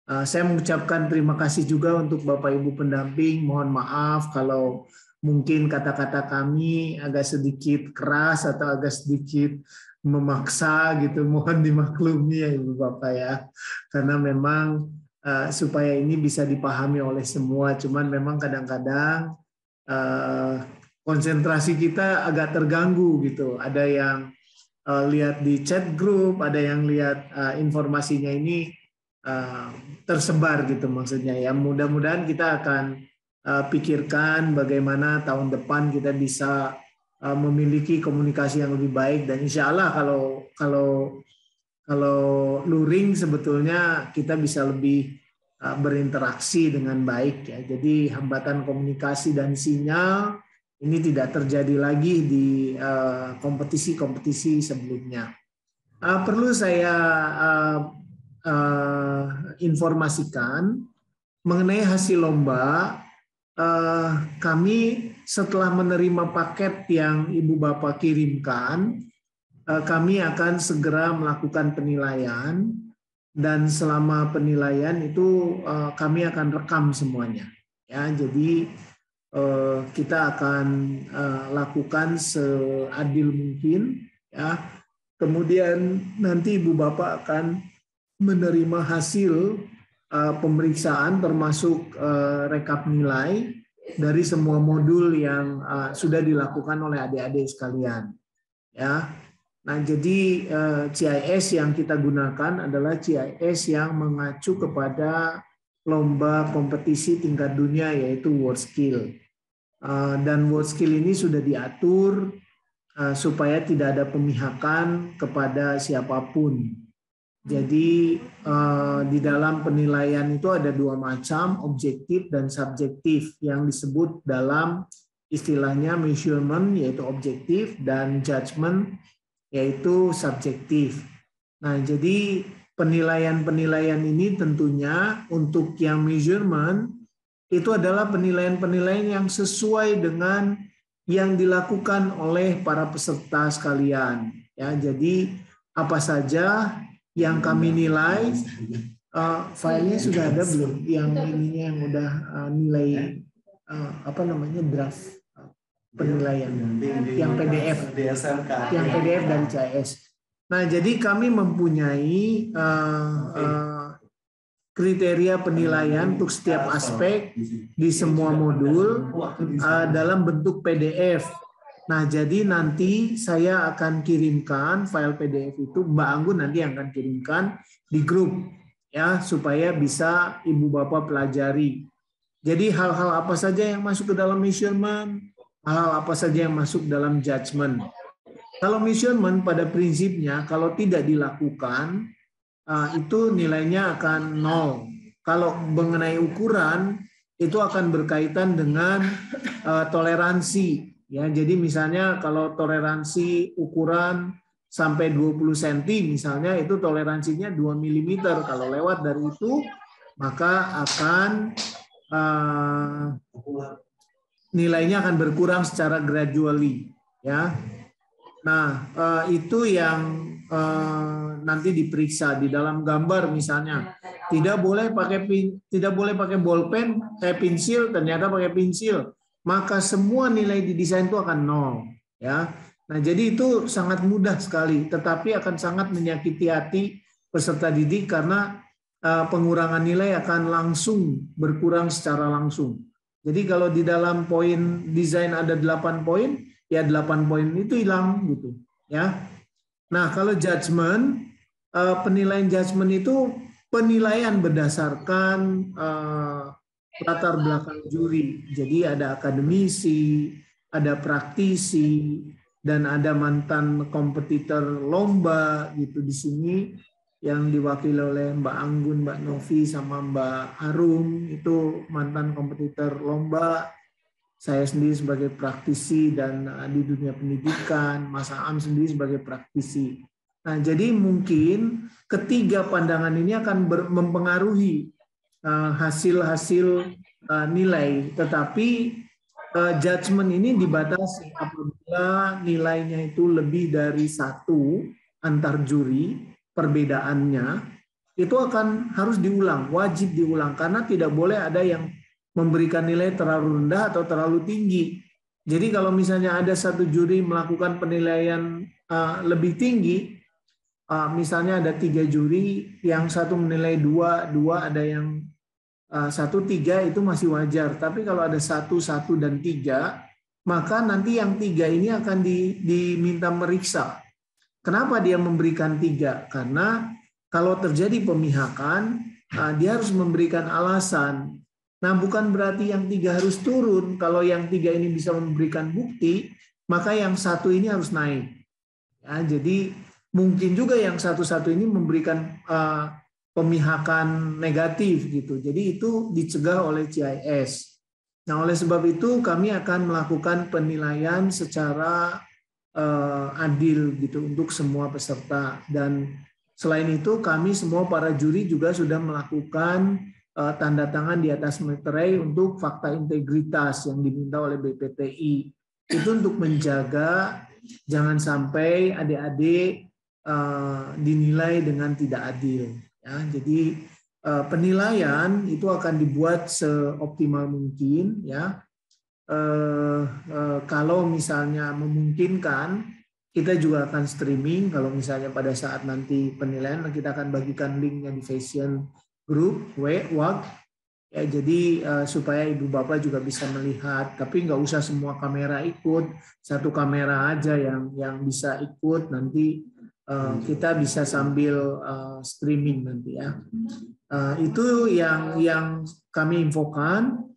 Saya mengucapkan terima kasih juga untuk Bapak Ibu pendamping. Mohon maaf kalau mungkin kata-kata kami agak sedikit keras atau agak sedikit memaksa gitu. Mohon dimaklumi ya Ibu Bapak ya. Karena memang supaya ini bisa dipahami oleh semua. Cuman memang kadang-kadang konsentrasi kita agak terganggu gitu. Ada yang lihat di chat group, ada yang lihat informasinya ini tersebar gitu maksudnya ya. Mudah-mudahan kita akan pikirkan bagaimana tahun depan kita bisa memiliki komunikasi yang lebih baik, dan insya Allah kalau luring sebetulnya kita bisa lebih berinteraksi dengan baik ya. Jadi hambatan komunikasi dan sinyal ini tidak terjadi lagi di kompetisi-kompetisi sebelumnya. Perlu saya informasikan mengenai hasil lomba. Kami setelah menerima paket yang Ibu Bapak kirimkan, kami akan segera melakukan penilaian, dan selama penilaian itu kami akan rekam semuanya. Ya, jadi kita akan lakukan seadil mungkin. Ya, kemudian nanti Ibu Bapak akan menerima hasil pemeriksaan termasuk rekap nilai dari semua modul yang sudah dilakukan oleh adik-adik sekalian. Ya. Nah, jadi CIS yang kita gunakan adalah CIS yang mengacu kepada lomba kompetisi tingkat dunia yaitu WorldSkill. Dan WorldSkill ini sudah diatur supaya tidak ada pemihakan kepada siapapun. Jadi di dalam penilaian itu ada dua macam, objektif dan subjektif, yang disebut dalam istilahnya measurement yaitu objektif dan judgment yaitu subjektif. Nah, jadi penilaian-penilaian ini tentunya untuk yang measurement itu adalah penilaian-penilaian yang sesuai dengan yang dilakukan oleh para peserta sekalian. Ya, jadi apa saja yang kami nilai, filenya sudah ada belum? Yang ininya yang udah nilai apa namanya draft penilaian, yang PDF, yang PDF dari CIS. Nah, jadi kami mempunyai kriteria penilaian untuk setiap aspek di semua modul dalam bentuk PDF. Nah, jadi nanti saya akan kirimkan file PDF itu, Mbak Anggun nanti yang akan kirimkan di grup ya, supaya bisa Ibu Bapak pelajari. Jadi hal-hal apa saja yang masuk ke dalam measurement, hal-hal apa saja yang masuk dalam judgment. Kalau measurement pada prinsipnya kalau tidak dilakukan itu nilainya akan 0. Kalau mengenai ukuran itu akan berkaitan dengan toleransi. Ya, jadi misalnya kalau toleransi ukuran sampai 20 cm misalnya itu toleransinya 2 mm. Kalau lewat dari itu maka akan nilainya akan berkurang secara gradually. Ya. Nah, itu yang nanti diperiksa di dalam gambar misalnya. Tidak boleh pakai bolpen, pensil, ternyata pakai pensil. Maka semua nilai di desain itu akan 0, ya. Nah, jadi itu sangat mudah sekali, tetapi akan sangat menyakiti hati peserta didik karena pengurangan nilai akan langsung berkurang secara langsung. Jadi kalau di dalam poin desain ada 8 poin, ya 8 poin itu hilang gitu, ya. Nah, kalau judgment, penilaian judgment itu penilaian berdasarkan latar belakang juri. Jadi ada akademisi, ada praktisi, dan ada mantan kompetitor lomba gitu di sini yang diwakili oleh Mbak Anggun, Mbak Novi, sama Mbak Arum, itu mantan kompetitor lomba. Saya sendiri sebagai praktisi dan di dunia pendidikan, Mas Aam sendiri sebagai praktisi. Nah, jadi mungkin ketiga pandangan ini akan mempengaruhi hasil-hasil nilai, tetapi judgment ini dibatasi apabila nilainya itu lebih dari 1 antar juri, perbedaannya itu akan harus diulang, wajib diulang, karena tidak boleh ada yang memberikan nilai terlalu rendah atau terlalu tinggi. Jadi kalau misalnya ada satu juri melakukan penilaian lebih tinggi, misalnya ada 3 juri, yang satu menilai 2, ada yang 1, 3 itu masih wajar. Tapi kalau ada 1, 1 dan 3, maka nanti yang 3 ini akan diminta meriksa. Kenapa dia memberikan 3? Karena kalau terjadi pemihakan, dia harus memberikan alasan. Nah, bukan berarti yang 3 harus turun. Kalau yang 3 ini bisa memberikan bukti, maka yang 1 ini harus naik. Ya, jadi mungkin juga yang 1 ini memberikan pemihakan negatif gitu. Jadi itu dicegah oleh CIS. Nah, oleh sebab itu kami akan melakukan penilaian secara adil gitu untuk semua peserta. Dan selain itu kami semua para juri juga sudah melakukan tanda tangan di atas materai untuk fakta integritas yang diminta oleh BPTI. Itu untuk menjaga jangan sampai adik-adik dinilai dengan tidak adil. Ya, jadi penilaian itu akan dibuat seoptimal mungkin. Ya, kalau misalnya memungkinkan, kita juga akan streaming. Kalau misalnya pada saat nanti penilaian, kita akan bagikan linknya di Fashion Group, WhatsApp, ya, jadi supaya ibu bapak juga bisa melihat, tapi nggak usah semua kamera ikut, 1 kamera aja yang bisa ikut, nanti kita bisa sambil streaming nanti ya. Itu yang kami infokan.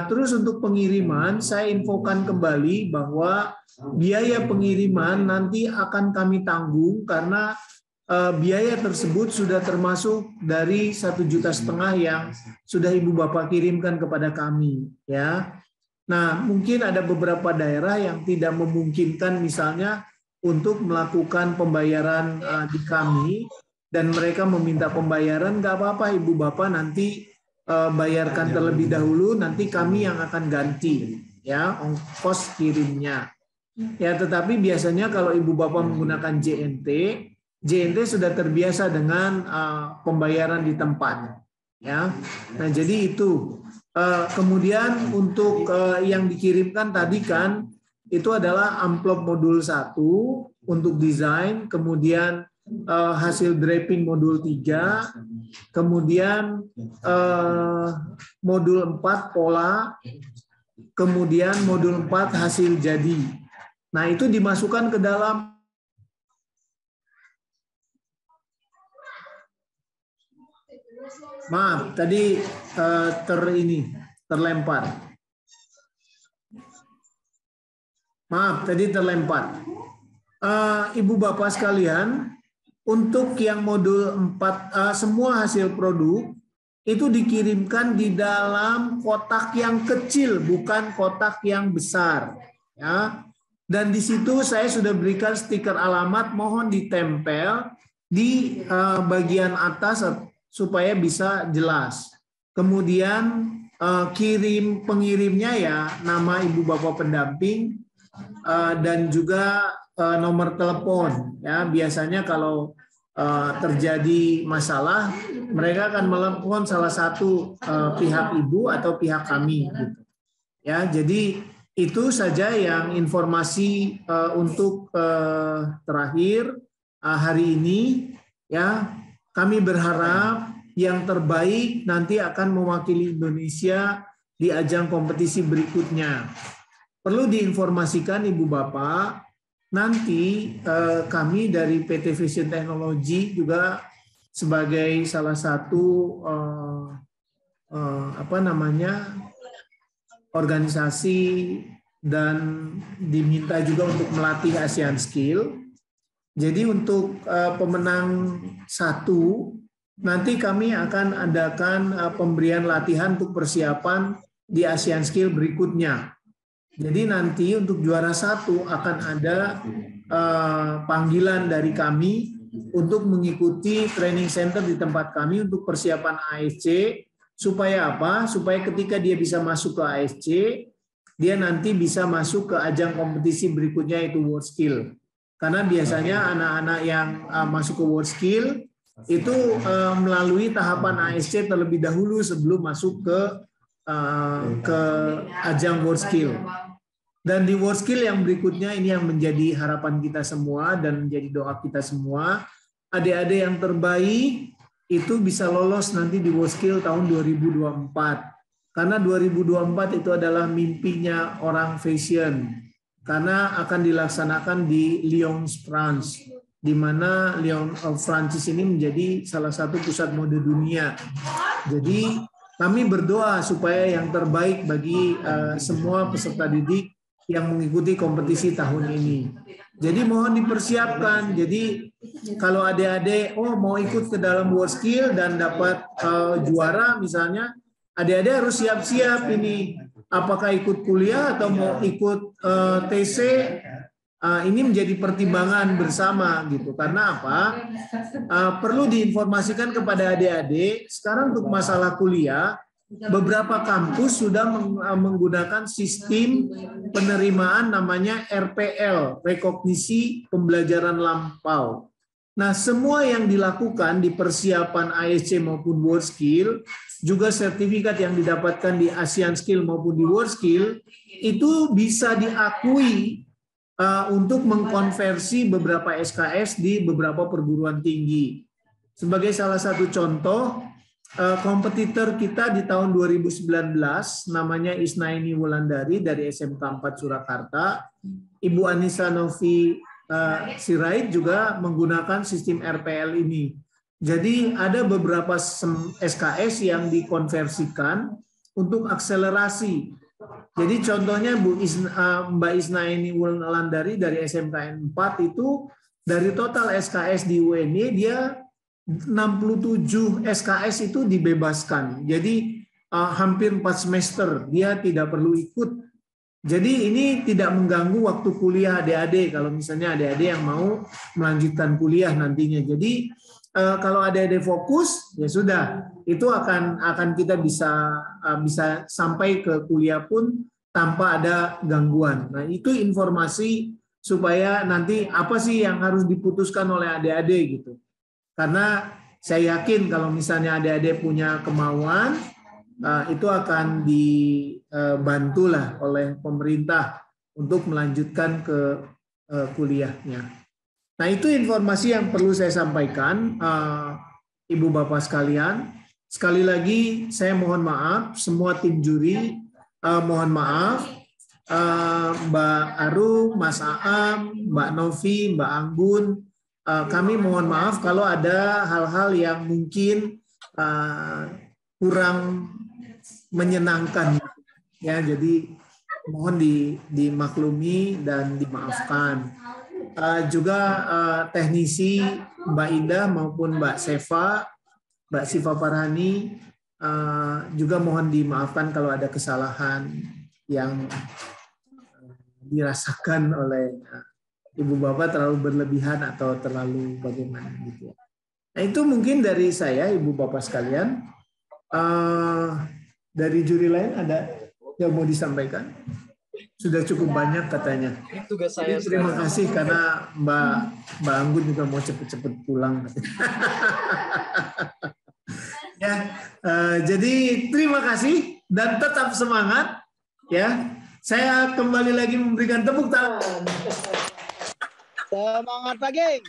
Terus untuk pengiriman, saya infokan kembali bahwa biaya pengiriman nanti akan kami tanggung karena biaya tersebut sudah termasuk dari 1,5 juta yang sudah Ibu Bapak kirimkan kepada kami, ya. Nah, mungkin ada beberapa daerah yang tidak memungkinkan misalnya untuk melakukan pembayaran di kami dan mereka meminta pembayaran, nggak apa-apa Ibu Bapak nanti bayarkan terlebih dahulu, nanti kami yang akan ganti ya ongkos kirimnya. Ya, tetapi biasanya kalau Ibu Bapak menggunakan JNT sudah terbiasa dengan pembayaran di tempat. Ya, nah jadi itu. Kemudian untuk yang dikirimkan tadi kan itu adalah amplop modul 1 untuk desain, kemudian hasil draping modul 3, kemudian modul 4 pola, kemudian modul 4 hasil jadi. Nah, itu dimasukkan ke dalam maaf, tadi terlempar. Maaf, tadi terlempar. Ibu Bapak sekalian, untuk yang modul 4, semua hasil produk itu dikirimkan di dalam kotak yang kecil, bukan kotak yang besar. Ya. Dan di situ saya sudah berikan stiker alamat, mohon ditempel di bagian atas supaya bisa jelas. Kemudian pengirimnya ya nama Ibu Bapak pendamping dan juga nomor telepon. Ya, biasanya kalau terjadi masalah, mereka akan menelepon salah satu pihak ibu atau pihak kami. Gitu. Ya, jadi itu saja yang informasi untuk terakhir hari ini. Ya. Kami berharap yang terbaik nanti akan mewakili Indonesia di ajang kompetisi berikutnya. Perlu diinformasikan Ibu Bapak, nanti kami dari PT Vision Technology juga sebagai salah satu organisasi dan diminta juga untuk melatih ASEAN Skill. Jadi untuk pemenang 1, nanti kami akan adakan pemberian latihan untuk persiapan di ASEAN Skill berikutnya. Jadi nanti untuk juara 1 akan ada panggilan dari kami untuk mengikuti training center di tempat kami untuk persiapan ASC. Supaya apa? Supaya ketika dia bisa masuk ke ASC, dia nanti bisa masuk ke ajang kompetisi berikutnya yaitu World Skill. Karena biasanya anak-anak yang masuk ke World Skill itu melalui tahapan ASC terlebih dahulu sebelum masuk ke ajang World Skill. Dan di World Skill yang berikutnya ini yang menjadi harapan kita semua dan menjadi doa kita semua, adik-adik yang terbaik itu bisa lolos nanti di World Skill tahun 2024. Karena 2024 itu adalah mimpinya orang fashion. Karena akan dilaksanakan di Lyon, France, di mana Lyon, Prancis ini menjadi salah satu pusat mode dunia. Jadi kami berdoa supaya yang terbaik bagi semua peserta didik yang mengikuti kompetisi tahun ini. Jadi mohon dipersiapkan. Jadi kalau adik-adik mau ikut ke dalam World Skill dan dapat juara misalnya, adik-adik harus siap-siap ini. Apakah ikut kuliah atau mau ikut TC, ini menjadi pertimbangan bersama gitu. Karena apa? Perlu diinformasikan kepada adik-adik, sekarang untuk masalah kuliah, beberapa kampus sudah menggunakan sistem penerimaan namanya RPL, Rekognisi Pembelajaran Lampau. Nah, semua yang dilakukan di persiapan ASC maupun World Skill, juga sertifikat yang didapatkan di ASEAN Skill maupun di World Skill, itu bisa diakui untuk mengkonversi beberapa SKS di beberapa perguruan tinggi. Sebagai salah satu contoh, kompetitor kita di tahun 2019, namanya Isnaini Wulandari dari SMK 4 Surakarta, Ibu Anissa Novi Sirait juga menggunakan sistem RPL ini. Jadi ada beberapa SKS yang dikonversikan untuk akselerasi. Jadi contohnya Mbak Isnaini Wulandari dari SMK 4 itu dari total SKS di UNY dia 67 SKS itu dibebaskan. Jadi hampir 4 semester dia tidak perlu ikut. Jadi ini tidak mengganggu waktu kuliah adik-adik kalau misalnya adik-adik yang mau melanjutkan kuliah nantinya. Jadi kalau adik-adik fokus ya sudah, itu akan kita bisa sampai ke kuliah pun tanpa ada gangguan. Nah, itu informasi supaya nanti apa sih yang harus diputuskan oleh adik-adik gitu. Karena saya yakin kalau misalnya adik-adik punya kemauan, itu akan dibantulah oleh pemerintah untuk melanjutkan ke kuliahnya. Nah, itu informasi yang perlu saya sampaikan, Ibu Bapak sekalian. Sekali lagi saya mohon maaf, semua tim juri mohon maaf, Mbak Arum, Mas Aam, Mbak Novi, Mbak Anggun, kami mohon maaf kalau ada hal-hal yang mungkin kurang menyenangkan ya, jadi mohon dimaklumi dan dimaafkan. Juga teknisi Mbak Indah maupun Mbak Siva Farhani juga mohon dimaafkan kalau ada kesalahan yang dirasakan oleh Ibu Bapak terlalu berlebihan atau terlalu bagaimana gitu. Nah, itu mungkin dari saya, Ibu Bapak sekalian. Dari juri lain ada yang mau disampaikan? Sudah cukup banyak katanya. Jadi, terima kasih karena Mbak Anggun juga mau cepet-cepet pulang. Ya, jadi terima kasih dan tetap semangat ya. Saya kembali lagi memberikan tepuk tangan. Semangat pagi.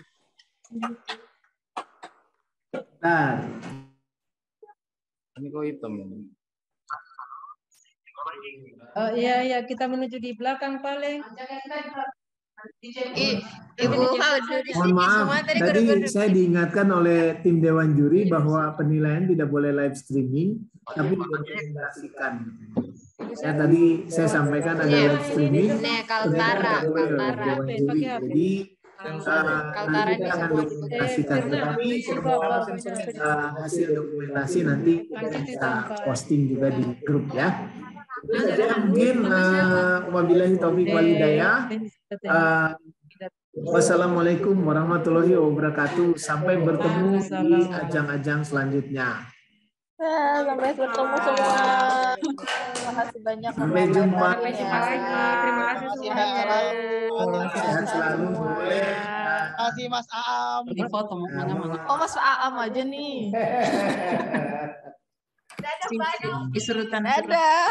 Nah, ini kok hitam. Oh iya, kita menuju di belakang paling. Mohon maaf, tadi saya diingatkan oleh tim Dewan Juri bahwa penilaian tidak boleh live streaming, tapi direkomendasikan. Ya, tadi saya sampaikan ada live streaming. Jadi nanti kita akan dokumentasikan, tetapi hasil dokumentasi nanti kita posting juga di grup ya. Mungkin wabillahi taufiq wal hidayah. Wassalamualaikum warahmatullahi wabarakatuh. Sampai bertemu di ajang-ajang selanjutnya. Sampai bertemu semua. Terima kasih banyak. Sampai jumpa. Sampai jumpa lagi. Terima kasih semuanya. Sehat selalu. Terima kasih Mas Aam. Oh, Mas Aam aja nih. Disuruhkan. Dadah.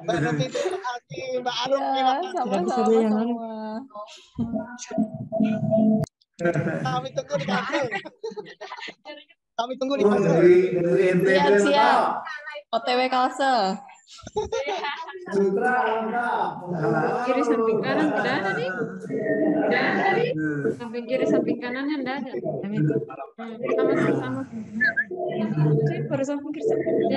Mbak Novi, terima kasih. Mbak Arum, terima kasih. Sama-sama. Kami tunggu di kantor. Kami tunggu di kantor. Siap. OTW Kalsel. Kiri samping kanan tidak ada nih. Samping kiri samping kanannya tidak ada. Sama-sama. Baru samping kiri samping.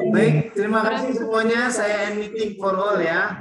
Baik, terima kasih semuanya. Saya end meeting for all ya.